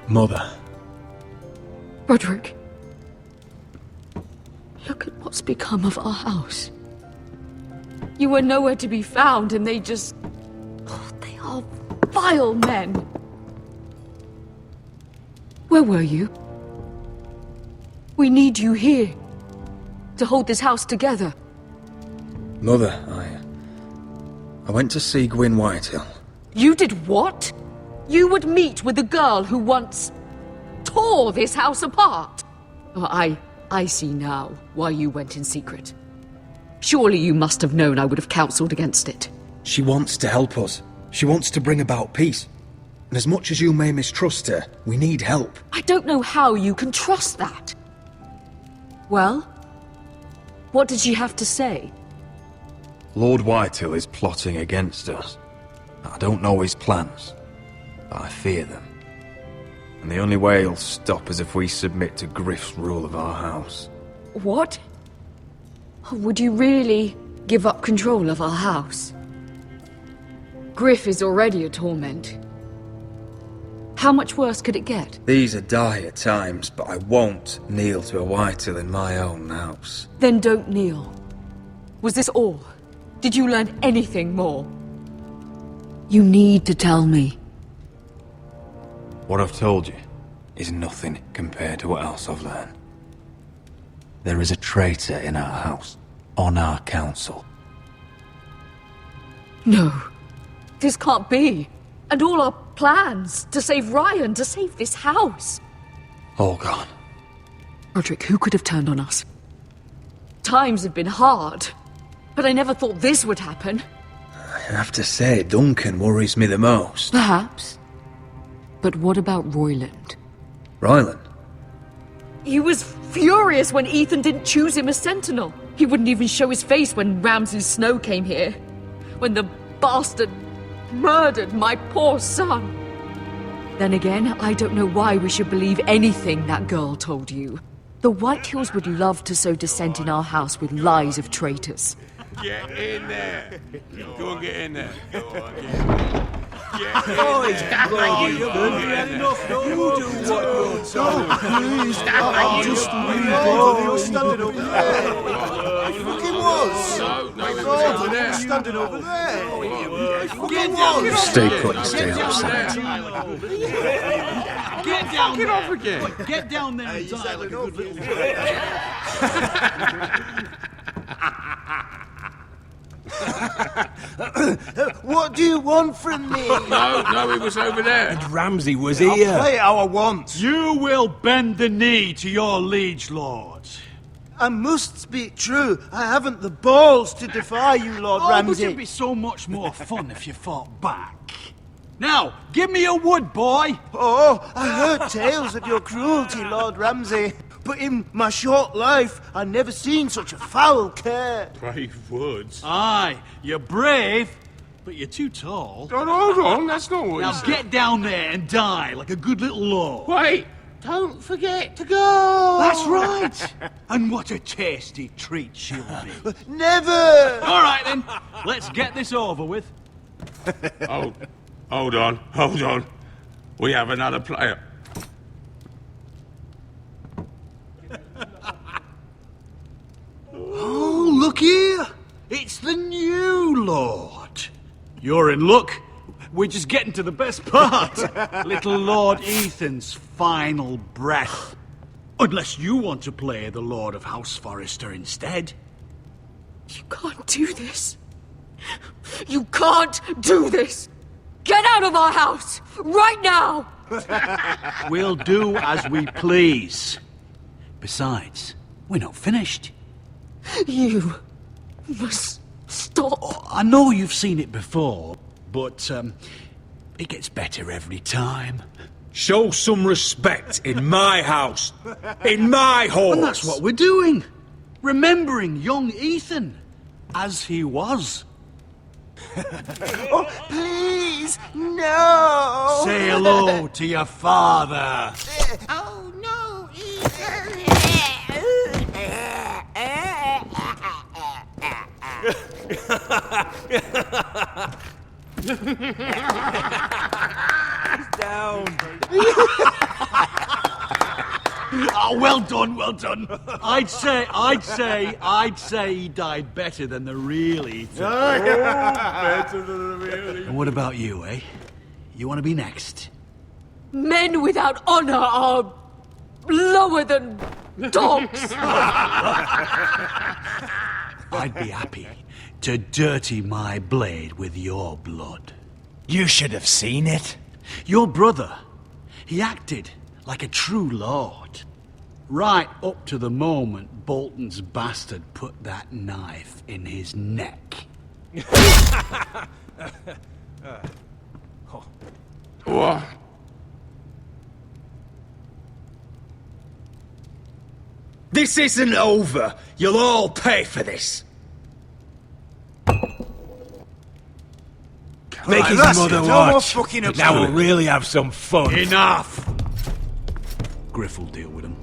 Mother. Roderick. Look at what's become of our house. You were nowhere to be found, and they just... Oh, they are vile men. Where were you? We need you here. To hold this house together. Mother, I went to see Gwyn Whitehill. You did what? You would meet with the girl who once tore this house apart. Oh, I see now why you went in secret. Surely you must have known I would have counseled against it. She wants to help us. She wants to bring about peace. And as much as you may mistrust her, we need help. I don't know how you can trust that. Well, what did she have to say? Lord Whitehill is plotting against us. I don't know his plans, but I fear them. And the only way he'll stop is if we submit to Griff's rule of our house. What? Would you really give up control of our house? Griff is already a torment. How much worse could it get? These are dire times, but I won't kneel to a Whitehill in my own house. Then don't kneel. Was this all? Did you learn anything more? You need to tell me. What I've told you is nothing compared to what else I've learned. There is a traitor in our house, on our council. No. This can't be. And all our plans to save Ryan, to save this house. All gone. Roderick, who could have turned on us? Times have been hard, but I never thought this would happen. I have to say, Duncan worries me the most. Perhaps. But what about Royland? Ryland? He was furious when Ethan didn't choose him as sentinel. He wouldn't even show his face when Ramsay's Snow came here. When the bastard murdered my poor son. Then again, I don't know why we should believe anything that girl told you. The Whitehills would love to sow dissent in our house with lies of traitors. Get in there. Go and get in there. Go on, Oh, it's you had enough. You do what you're told. Please, just you're standing over there. It fucking was. No, it was over there. Standing over there. It fucking down. was. Stay put and stay outside. Get down Get off again. Get down there and die like a good little What do you want from me? No, it was over there. And Ramsay was I'll here. play how I want. You will bend the knee to your liege lord. I must speak true. I haven't the balls to defy you, Lord But Ramsay. it'd be so much more fun if you fought back. Now, give me a wood, boy. Oh, I heard tales of your cruelty, Lord Ramsay. But in my short life, I never seen such a foul care. Brave woods. Aye, you're brave, but you're too tall. God, hold on, that's not what Now you said. get down there and die like a good little lord. Wait, don't forget to go. That's right. And what a tasty treat she'll be. Never! All right then, let's get this over with. Hold on. We have another player. Oh, look here. It's the new lord. You're in luck. We're just getting to the best part. Little Lord Ethan's final breath. Unless you want to play the Lord of House Forrester instead. You can't do this. You can't do this. Get out of our house, right now! We'll do as we please. Besides, we're not finished. You must stop. I know you've seen it before, but it gets better every time. Show some respect in my house. In my home. And that's what we're doing. Remembering young Ethan as he was. Oh, please, no! Say hello to your father. Oh, no, Down. Oh, well done. well done. I'd say he died better than the real Ethan. Better than the real. And what about you, eh? You want to be next? Men without honor are lower than dogs. I'd be happy to dirty my blade with your blood. You should have seen it. Your brother, he acted like a true lord. Right up to the moment Bolton's bastard put that knife in his neck. What? This isn't over. You'll all pay for this. Make his that's mother it. No more watch. fucking up. Now we'll really have some fun. Enough! Griff will deal with him.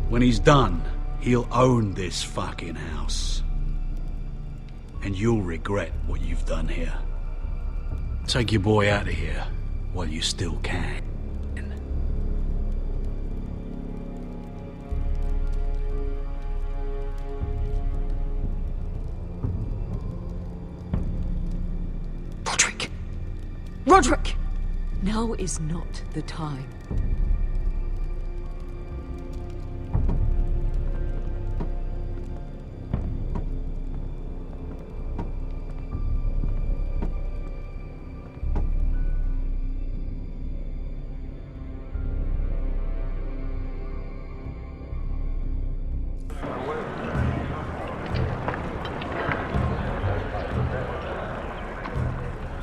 When he's done, he'll own this fucking house. And you'll regret what you've done here. Take your boy out of here while you still can. Roderick! Now is not the time.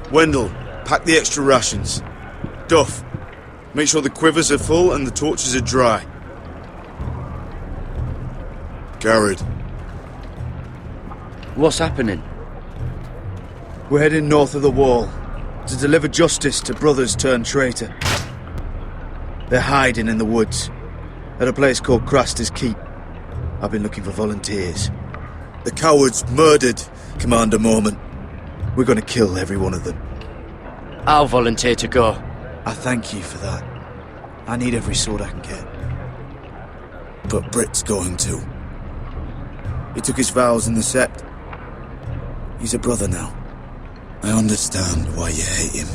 Wendell, pack the extra rations. Duff, make sure the quivers are full and the torches are dry. Garrett. What's happening? We're heading north of the wall to deliver justice to brothers turned traitor. They're hiding in the woods at a place called Craster's Keep. I've been looking for volunteers. The cowards murdered Commander Mormon. We're going to kill every one of them. I'll volunteer to go. I thank you for that. I need every sword I can get. But Britt's going too. He took his vows in the Sept. He's a brother now. I understand why you hate him.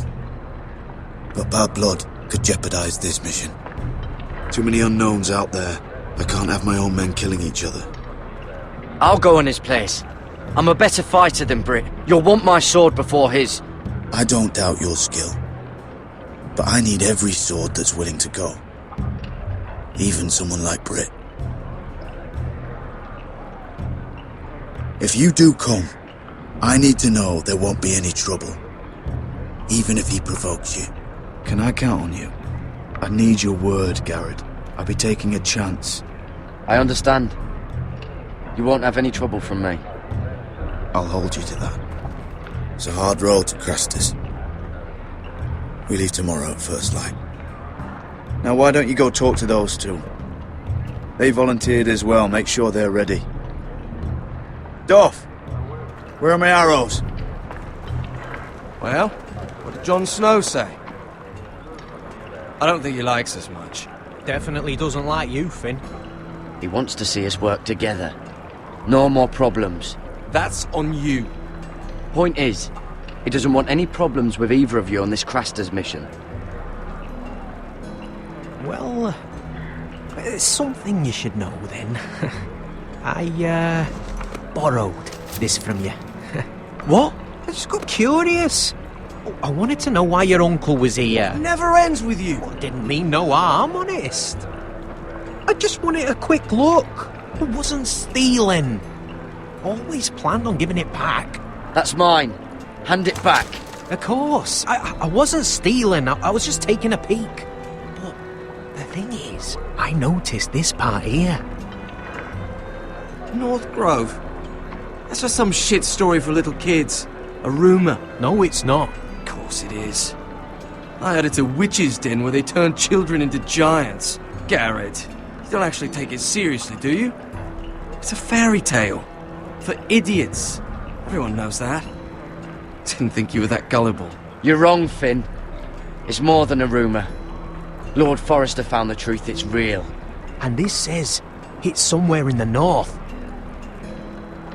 But bad blood could jeopardize this mission. Too many unknowns out there. I can't have my own men killing each other. I'll go in his place. I'm a better fighter than Britt. You'll want my sword before his. I don't doubt your skill. But I need every sword that's willing to go. Even someone like Britt. If you do come, I need to know there won't be any trouble. Even if he provokes you. Can I count on you? I need your word, Garrett. I'll be taking a chance. I understand. You won't have any trouble from me. I'll hold you to that. It's a hard road to Craster's. We leave tomorrow at first light. Now why don't you go talk to those two? They volunteered as well, make sure they're ready. Duff! Where are my arrows? Well, what did Jon Snow say? I don't think he likes us much. Definitely doesn't like you, Finn. He wants to see us work together. No more problems. That's on you. Point is, he doesn't want any problems with either of you on this Craster's mission. Well, there's something you should know then. I borrowed this from you. What? I just got curious. I wanted to know why your uncle was here. Never ends with you. Well, didn't mean no harm, honest. I just wanted a quick look. I wasn't stealing. Always planned on giving it back. That's mine. Hand it back. Of course. I wasn't stealing. I was just taking a peek. But the thing is, I noticed this part here. North Grove? That's just some shit story for little kids. A rumour. No, it's not. Of course it is. I heard it's a witch's den where they turn children into giants. Garrett, you don't actually take it seriously, do you? It's a fairy tale. For idiots. Everyone knows that. Didn't think you were that gullible. You're wrong, Finn. It's more than a rumour. Lord Forrester found the truth, it's real. And this says It's somewhere in the north.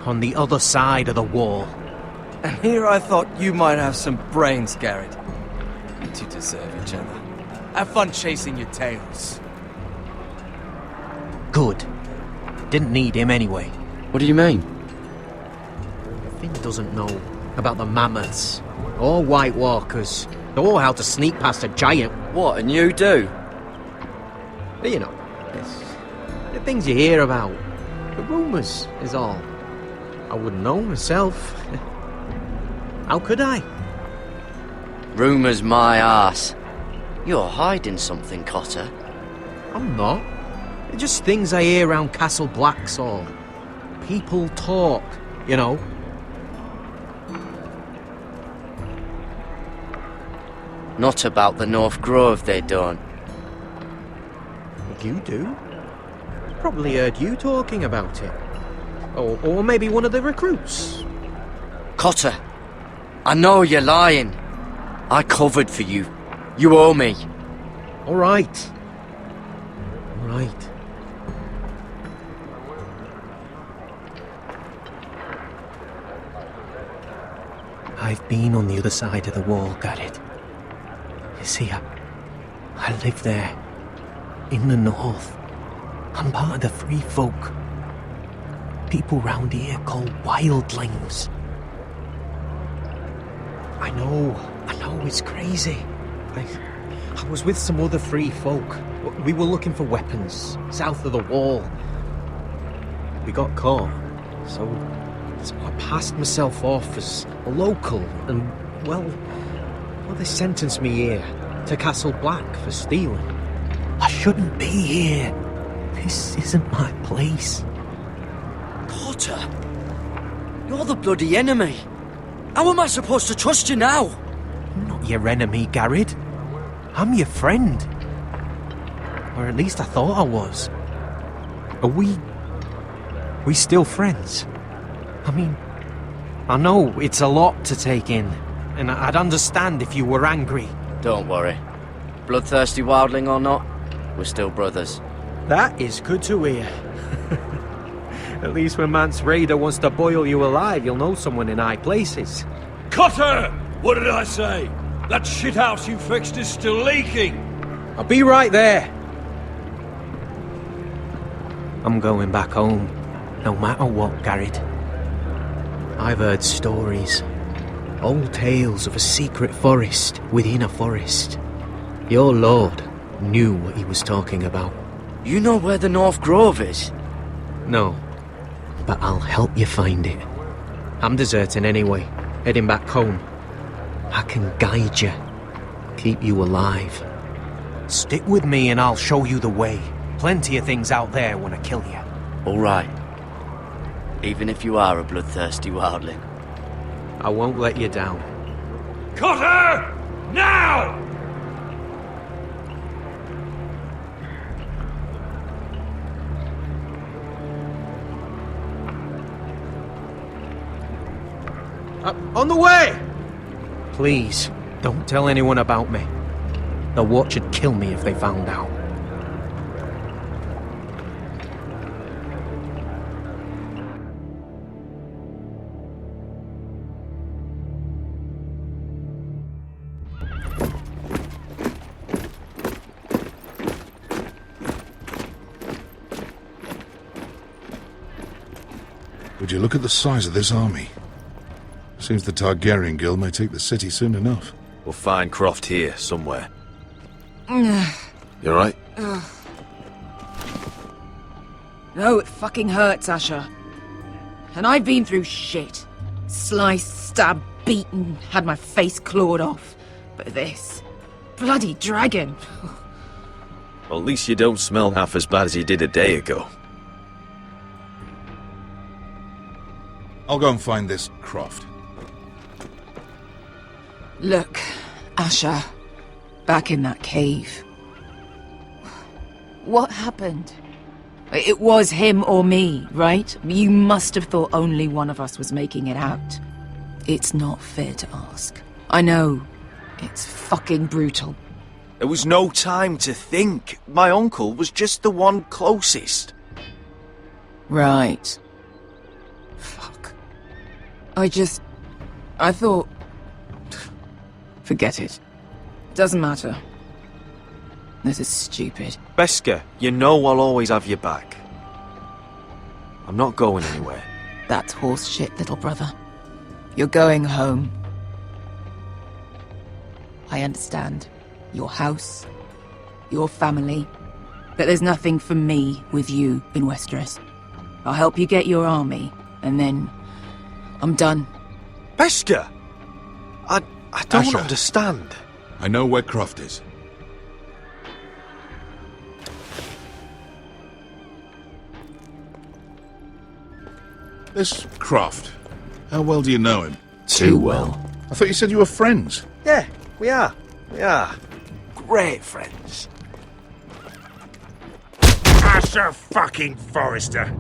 On the other side of the wall. And here I thought you might have some brains, Garrett. You two deserve each other. Have fun chasing your tails. Good. Didn't need him anyway. What do you mean? Finn doesn't know about the mammoths, or White Walkers, or how to sneak past a giant. What, and you do? You know, it's the things you hear about. The rumours is all. I wouldn't know myself. How could I? Rumours my arse. You're hiding something, Cotter. I'm not. They're just things I hear around Castle Black's all. People talk, you know. Not about the North Grove, they don't. You do? Probably heard you talking about it. Or maybe one of the recruits. Cotter, I know you're lying. I covered for you. You owe me. All right. All right. I've been on the other side of the wall, Garrett. You see, I live there. In the north. I'm part of the free folk. People round here call wildlings. I know it's crazy. I was with some other free folk. We were looking for weapons south of the wall. We got caught, so I passed myself off as a local, and well, they sentenced me here to Castle Black for stealing. I shouldn't be here. This isn't my place. Cotter, you're the bloody enemy. How am I supposed to trust you now? I'm not your enemy, Garrett. I'm your friend. Or at least I thought I was. Are we still friends? I mean, I know it's a lot to take in, and I'd understand if you were angry. Don't worry. Bloodthirsty wildling or not, we're still brothers. That is good to hear. At least when Mance Raider wants to boil you alive, you'll know someone in high places. Cotter! What did I say? That shithouse you fixed is still leaking! I'll be right there. I'm going back home, no matter what, Garrett. I've heard stories. Old tales of a secret forest within a forest. Your lord knew what he was talking about. You know where the North Grove is? No, but I'll help you find it. I'm deserting anyway, heading back home. I can guide you, keep you alive. Stick with me and I'll show you the way. Plenty of things out there when I kill you. All right. Even if you are a bloodthirsty wildling. I won't let you down. Cotter! Now! On the way! Please, don't tell anyone about me. The watch would kill me if they found out. Would you look at the size of this army? Seems the Targaryen Guild may take the city soon enough. We'll find Croft here, somewhere. You alright? No, it fucking hurts, Asher. And I've been through shit. Sliced, stabbed, beaten, had my face clawed off. But this... bloody dragon. Well, at least you don't smell half as bad as you did a day ago. I'll go and find this Croft. Look, Asher. Back in that cave. What happened? It was him or me, right? You must have thought only one of us was making it out. It's not fair to ask. I know. It's fucking brutal. There was no time to think. My uncle was just the one closest. Right. Fuck. I thought... Forget it. Doesn't matter. This is stupid. Beskha, you know I'll always have your back. I'm not going anywhere. That's horse shit, little brother. You're going home. I understand. Your house, your family. But there's nothing for me with you in Westeros. I'll help you get your army, and then... I'm done. Beskha! I don't Asher. understand. I know where Croft is. This Croft, how well do you know him? Too well. I thought you said you were friends. Yeah, we are. We are. Great friends. Asher fucking Forrester.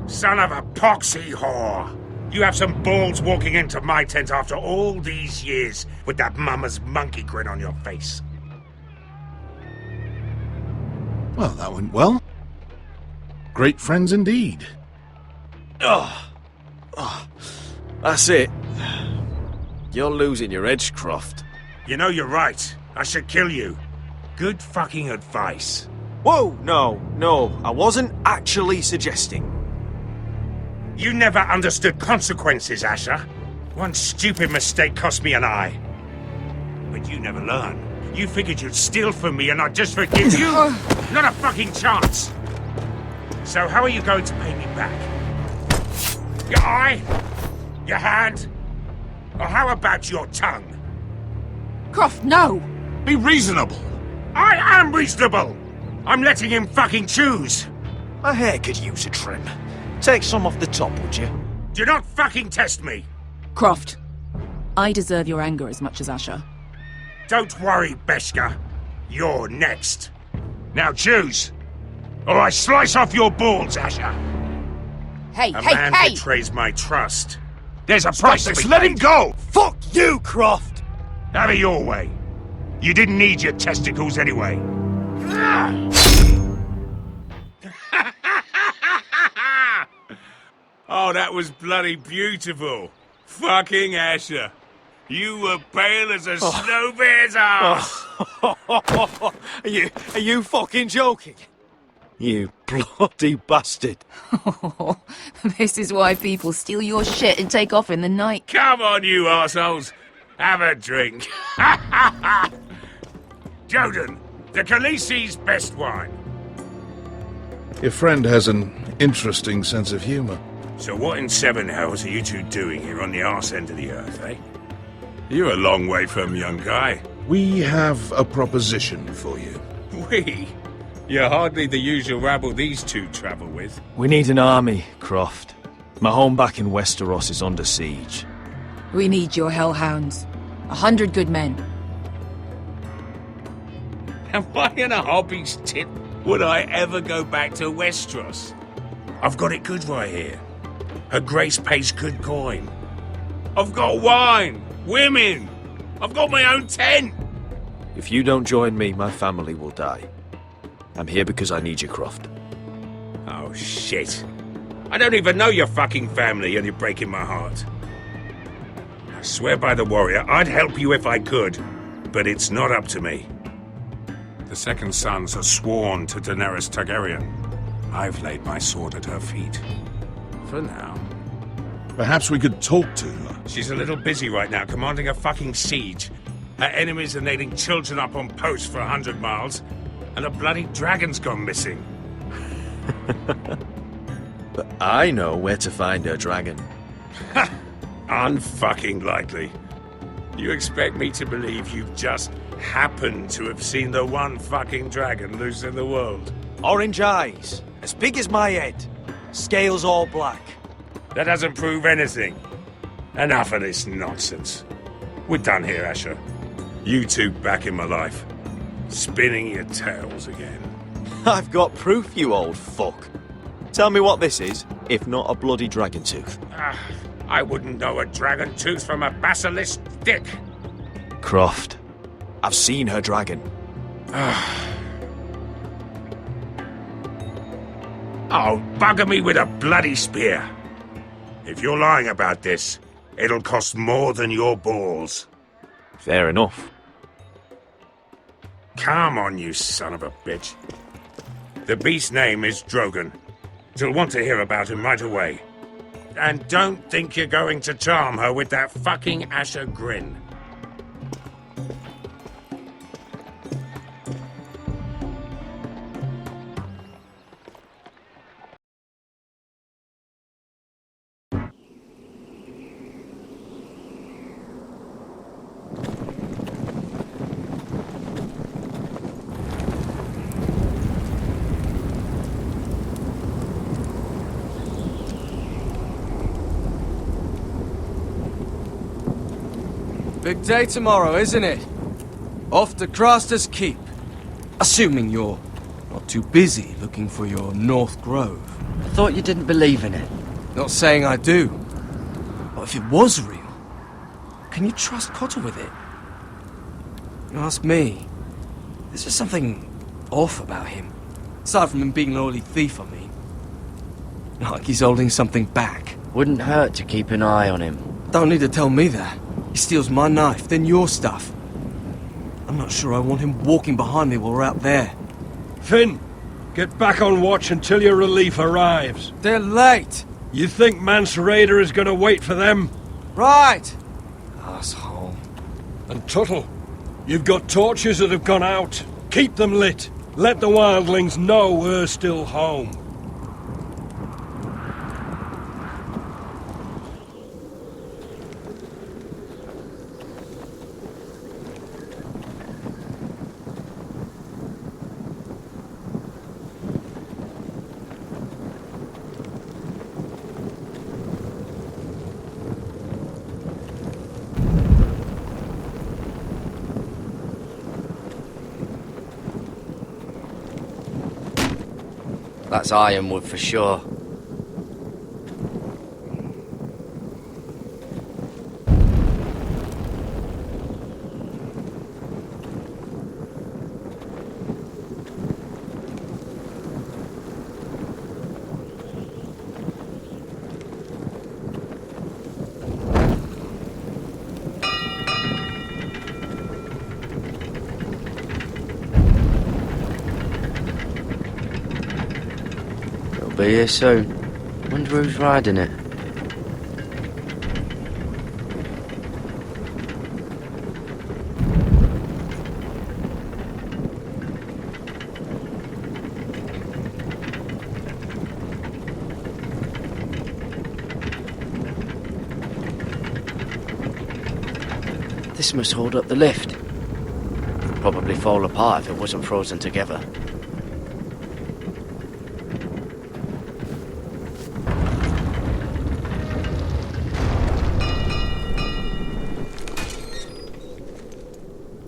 Son of a poxy whore. You have some balls walking into my tent after all these years with that mama's monkey grin on your face. Well, that went well. Great friends indeed. Oh, that's it. You're losing your edge, Croft. You know you're right. I should kill you. Good fucking advice. Whoa, no, I wasn't actually suggesting. You never understood consequences, Asher. One stupid mistake cost me an eye. But you never learn. You figured you'd steal from me and I'd just forgive you? Not a fucking chance. So how are you going to pay me back? Your eye? Your hand? Or how about your tongue? Croft, no! Be reasonable. I am reasonable! I'm letting him fucking choose. My hair could use a trim. Take some off the top, would you? Do not fucking test me! Croft, I deserve your anger as much as Asher. Don't worry, Beskha. You're next. Now choose, or I slice off your balls, Asher. Hey, A man betrays my trust. There's a price to be paid. Let him go! Fuck you, Croft! Have it your way. You didn't need your testicles anyway. Oh, that was bloody beautiful. Fucking Asher. You were pale as a snow bear's ass. Are you fucking joking? You bloody bastard. This is why people steal your shit and take off in the night. Come on, you arseholes. Have a drink. Joden, the Khaleesi's best wine. Your friend has an interesting sense of humor. So what in seven hells are you two doing here on the arse end of the earth, eh? You're a long way from, young guy. We have a proposition for you. We? You're hardly the usual rabble these two travel with. We need an army, Croft. My home back in Westeros is under siege. We need your hellhounds. 100 good men. And why in a hobby's tip would I ever go back to Westeros? I've got it good right here. Her Grace pays good coin. I've got wine, women. I've got my own tent. If you don't join me, my family will die. I'm here because I need you, Croft. Oh, shit. I don't even know your fucking family and you're breaking my heart. I swear by the warrior, I'd help you if I could, but it's not up to me. The second sons are sworn to Daenerys Targaryen. I've laid my sword at her feet. For now. Perhaps we could talk to her. She's a little busy right now, commanding a fucking siege. Her enemies are nailing children up on posts for 100 miles, and a bloody dragon's gone missing. But I know where to find her dragon. Ha! Unfucking likely. You expect me to believe you've just happened to have seen the one fucking dragon loose in the world? Orange eyes, as big as my head. Scales all black. That doesn't prove anything. Enough of this nonsense. We're done here, Asher. You two back in my life. Spinning your tales again. I've got proof, you old fuck. Tell me what this is, if not a bloody dragon tooth. I wouldn't know a dragon tooth from a basilisk dick. Croft, I've seen her dragon. Oh, bugger me with a bloody spear. If you're lying about this, it'll cost more than your balls. Fair enough. Come on, you son of a bitch. The beast's name is Drogon. She'll want to hear about him right away. And don't think you're going to charm her with that fucking Asher grin. Big day tomorrow, isn't it? Off to Craster's Keep. Assuming you're not too busy looking for your North Grove. I thought you didn't believe in it. Not saying I do. But if it was real, can you trust Cotter with it? You ask me, there's just something off about him. Aside from him being an oily thief, I mean. Not like he's holding something back. Wouldn't hurt to keep an eye on him. Don't need to tell me that. He steals my knife, then your stuff. I'm not sure I want him walking behind me while we're out there. Finn, get back on watch until your relief arrives. They're late. You think Mance Rayder is going to wait for them? Right. Asshole. And Tuttle, you've got torches that have gone out. Keep them lit. Let the wildlings know we're still home. That's ironwood for sure. Be here soon. Wonder who's riding it. This must hold up the lift. It'd probably fall apart if it wasn't frozen together.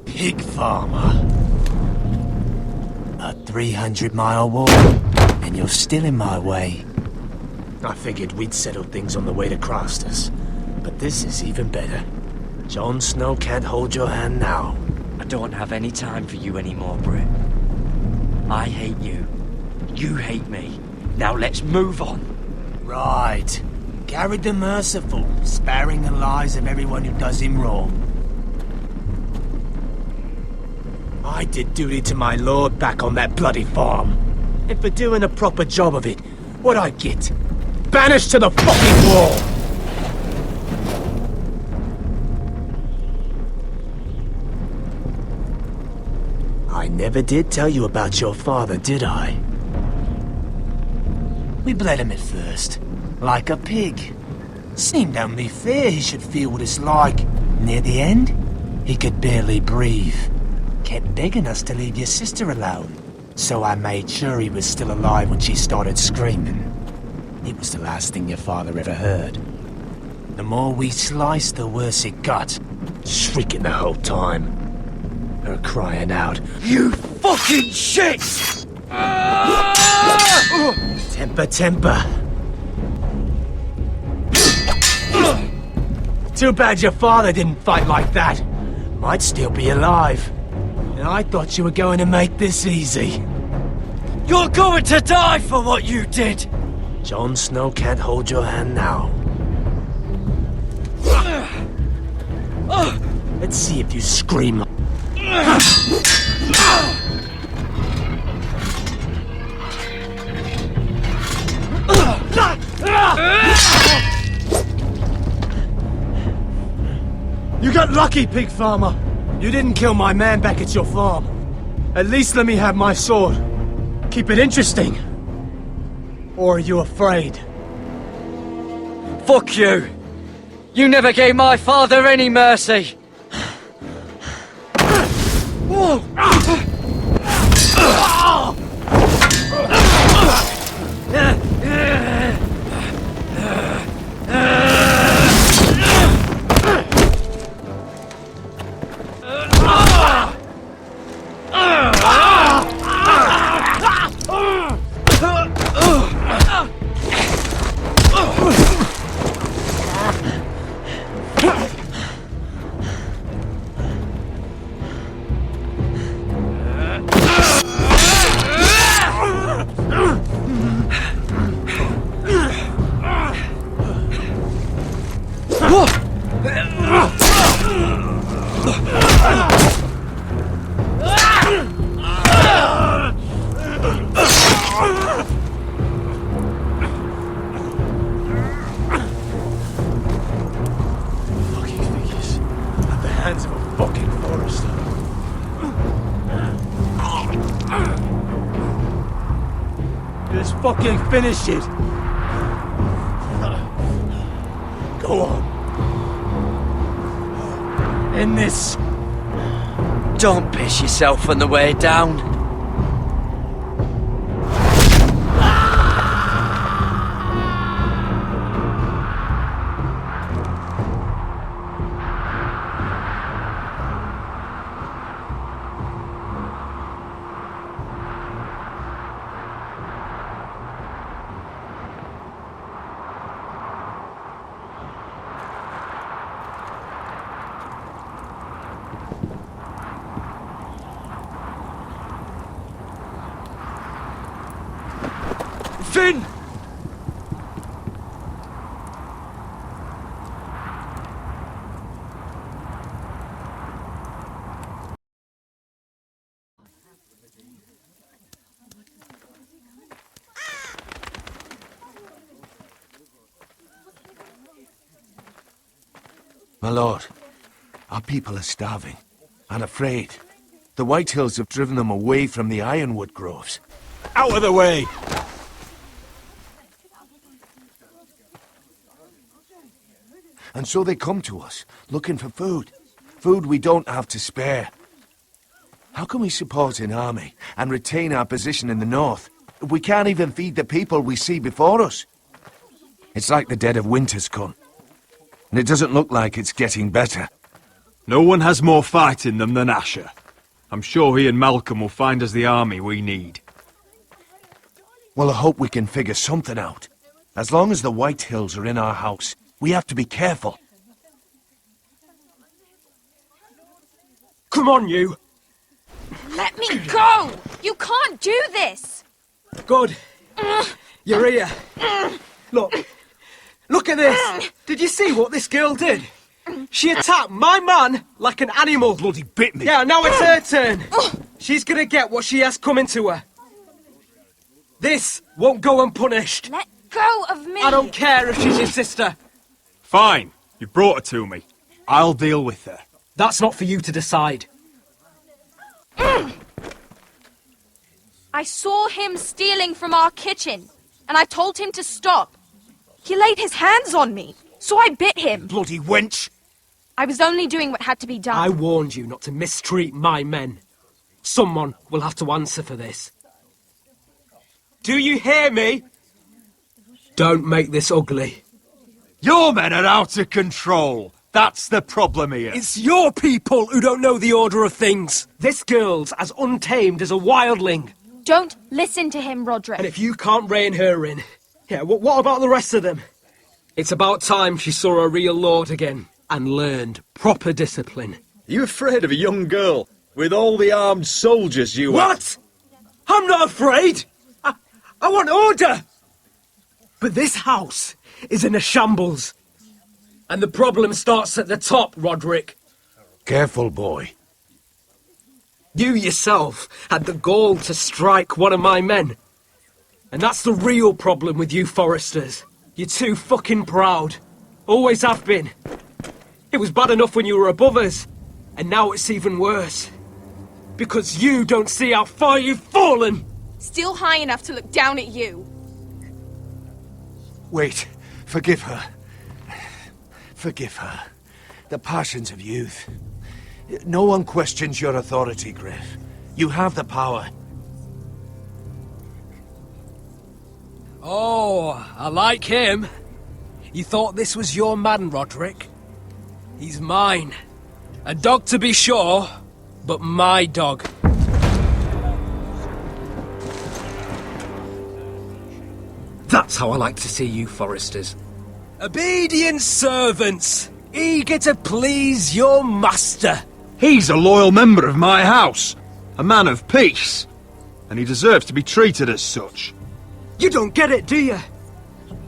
Pig farmer. A 300-mile walk, and you're still in my way. I figured we'd settle things on the way to Craster's, but this is even better. Jon Snow can't hold your hand now. I don't have any time for you anymore, Britt. I hate you. You hate me. Now let's move on. Right. Garrett the Merciful, sparing the lives of everyone who does him wrong. I did duty to my lord back on that bloody farm. And for doing a proper job of it, what'd I get? Banished to the fucking wall! I never did tell you about your father, did I? We bled him at first, like a pig. Seemed only fair he should feel what it's like. Near the end, he could barely breathe. Kept begging us to leave your sister alone, so I made sure he was still alive when she started screaming. It was the last thing your father ever heard. The more we sliced, the worse it got. Shrieking the whole time. Her crying out, "You fucking shit!" Temper, temper. Too bad your father didn't fight like that. Might still be alive. And I thought you were going to make this easy. You're going to die for what you did! Jon Snow can't hold your hand now. Let's see if you scream. You got lucky, pig farmer. You didn't kill my man back at your farm. At least let me have my sword. Keep it interesting. Or are you afraid? Fuck you! You never gave my father any mercy! Whoa! Just fucking finish it. Go on. End this. Don't piss yourself on the way down. Finn! My lord, our people are starving and afraid. The White Hills have driven them away from the ironwood groves. Out of the way! And so they come to us, looking for food. Food we don't have to spare. How can we support an army and retain our position in the north if we can't even feed the people we see before us? It's like the dead of winter's come. And it doesn't look like it's getting better. No one has more fight in them than Asher. I'm sure he and Malcolm will find us the army we need. Well, I hope we can figure something out. As long as the White Hills are in our house, we have to be careful. Come on, you! Let me go! You can't do this! Good. You're here. Look. Look at this! Did you see what this girl did? She attacked my man like an animal. Bloody bit me. Yeah, now it's her turn. She's gonna get what she has coming to her. This won't go unpunished. Let go of me! I don't care if she's your sister. Fine. You brought her to me. I'll deal with her. That's not for you to decide. I saw him stealing from our kitchen, and I told him to stop. He laid his hands on me, so I bit him. Bloody wench! I was only doing what had to be done. I warned you not to mistreat my men. Someone will have to answer for this. Do you hear me? Don't make this ugly. Your men are out of control. That's the problem here. It's your people who don't know the order of things. This girl's as untamed as a wildling. Don't listen to him, Roderick. And if you can't rein her in, yeah, what about the rest of them? It's about time she saw a real lord again and learned proper discipline. Are you afraid of a young girl with all the armed soldiers you What? I'm not afraid! I want order! But this house is in a shambles. And the problem starts at the top, Roderick. Careful, boy. You yourself had the gall to strike one of my men. And that's the real problem with you Forresters. You're too fucking proud. Always have been. It was bad enough when you were above us. And now it's even worse. Because you don't see how far you've fallen! Still high enough to look down at you. Wait. Forgive her. Forgive her. The passions of youth. No one questions your authority, Griff. You have the power. Oh, I like him. You thought this was your man, Roderick? He's mine. A dog to be sure, but my dog. That's how I like to see you Forresters. Obedient servants, eager to please your master. He's a loyal member of my house, a man of peace, and he deserves to be treated as such. You don't get it, do you?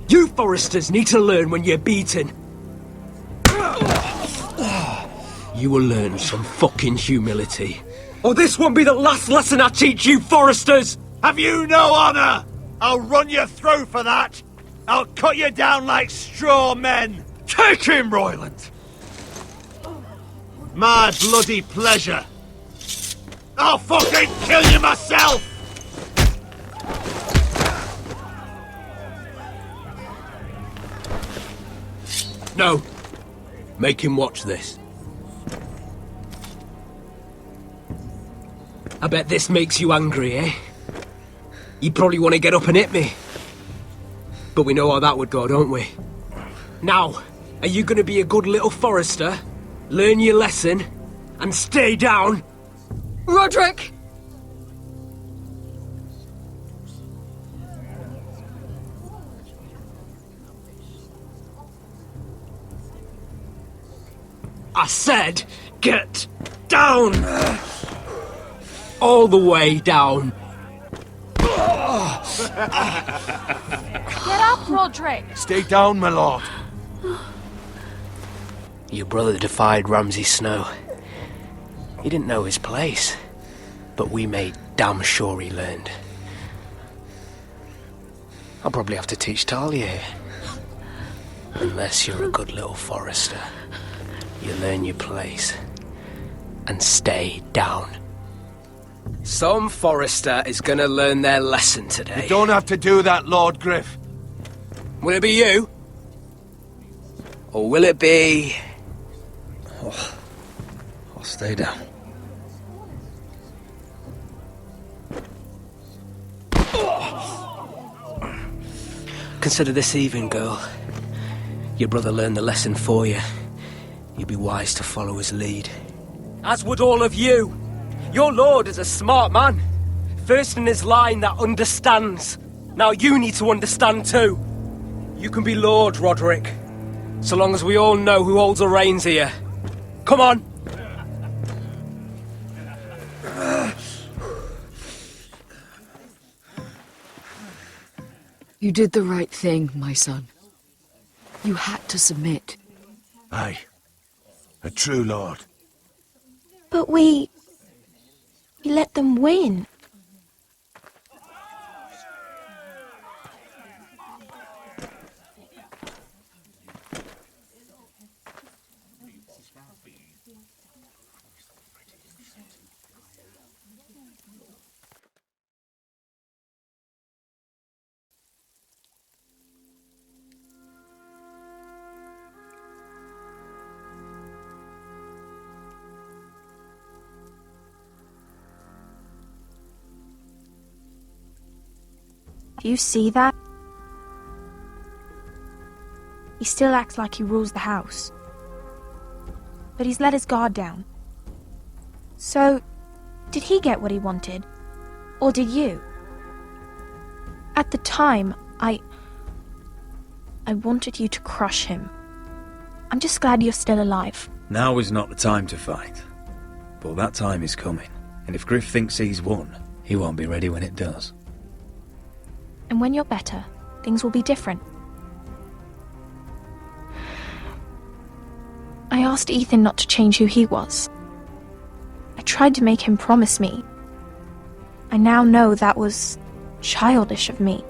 You Forresters need to learn when you're beaten. You will learn some fucking humility. Or this won't be the last lesson I teach you Forresters! Have you no honor? I'll run you through for that. I'll cut you down like straw men. Take him, Royland! My bloody pleasure. I'll fucking kill you myself! No. Make him watch this. I bet this makes you angry, eh? You probably want to get up and hit me. But we know how that would go, don't we? Now, are you going to be a good little Forrester, learn your lesson, and stay down? Roderick! I said, get down! All the way down. Get up, Roderick! Stay down, my lord. Your brother defied Ramsay Snow. He didn't know his place, but we made damn sure he learned. I'll probably have to teach Talia here. Unless you're a good little Forrester. You learn your place. And stay down. Some Forrester is gonna learn their lesson today. You don't have to do that, Lord Griff. Will it be you? Or will it be... Oh, I'll stay down. Consider this even, girl. Your brother learned the lesson for you. You'd be wise to follow his lead. As would all of you. Your lord is a smart man. First in his line that understands. Now you need to understand too. You can be Lord, Roderick. So long as we all know who holds the reins here. Come on. You did the right thing, my son. You had to submit. Aye. A true lord. But we let them win. Do you see that? He still acts like he rules the house. But he's let his guard down. So, did he get what he wanted? Or did you? At the time, I wanted you to crush him. I'm just glad you're still alive. Now is not the time to fight. But that time is coming. And if Griff thinks he's won, he won't be ready when it does. And when you're better, things will be different. I asked Ethan not to change who he was. I tried to make him promise me. I now know that was childish of me.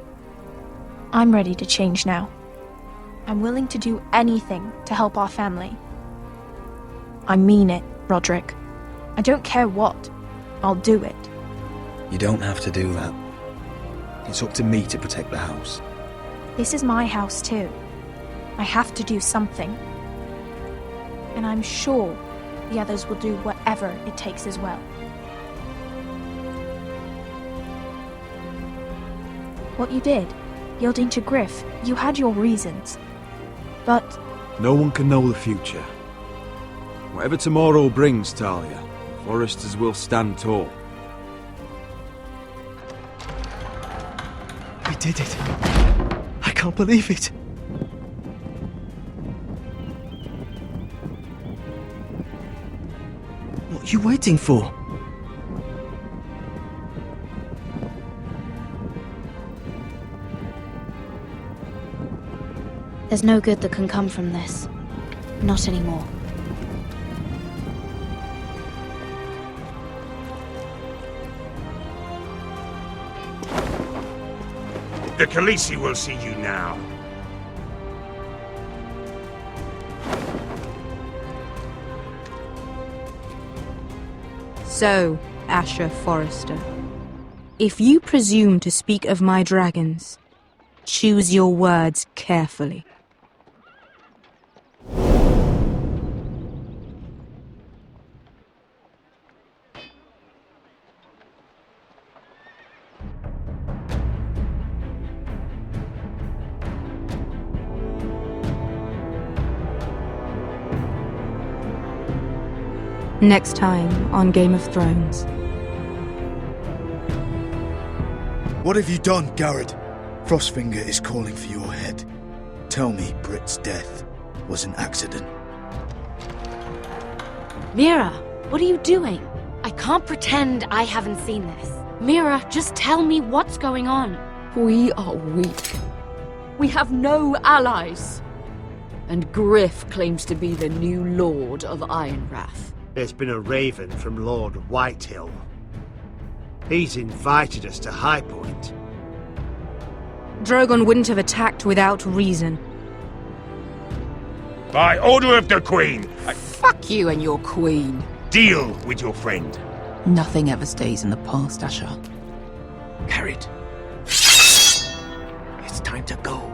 I'm ready to change now. I'm willing to do anything to help our family. I mean it, Roderick. I don't care what. I'll do it. You don't have to do that. It's up to me to protect the house. This is my house too. I have to do something. And I'm sure the others will do whatever it takes as well. What you did, yielding to Griff, you had your reasons. But No one can know the future. Whatever tomorrow brings, Talia, Foresters will stand tall. We did it. I can't believe it. What are you waiting for? There's no good that can come from this. Not anymore. The Khaleesi will see you now. So, Asher Forrester, if you presume to speak of my dragons, choose your words carefully. Next time on Game of Thrones. What have you done, Garrett? Frostfinger is calling for your head. Tell me Britt's death was an accident. Mira, what are you doing? I can't pretend I haven't seen this. Mira, just tell me what's going on. We are weak. We have no allies. And Griff claims to be the new Lord of Ironrath. There's been a raven from Lord Whitehill. He's invited us to High Point. Drogon wouldn't have attacked without reason. By order of the Queen, Fuck you and your queen. deal with your friend. Nothing ever stays in the past, Asher. Carried. It's time to go.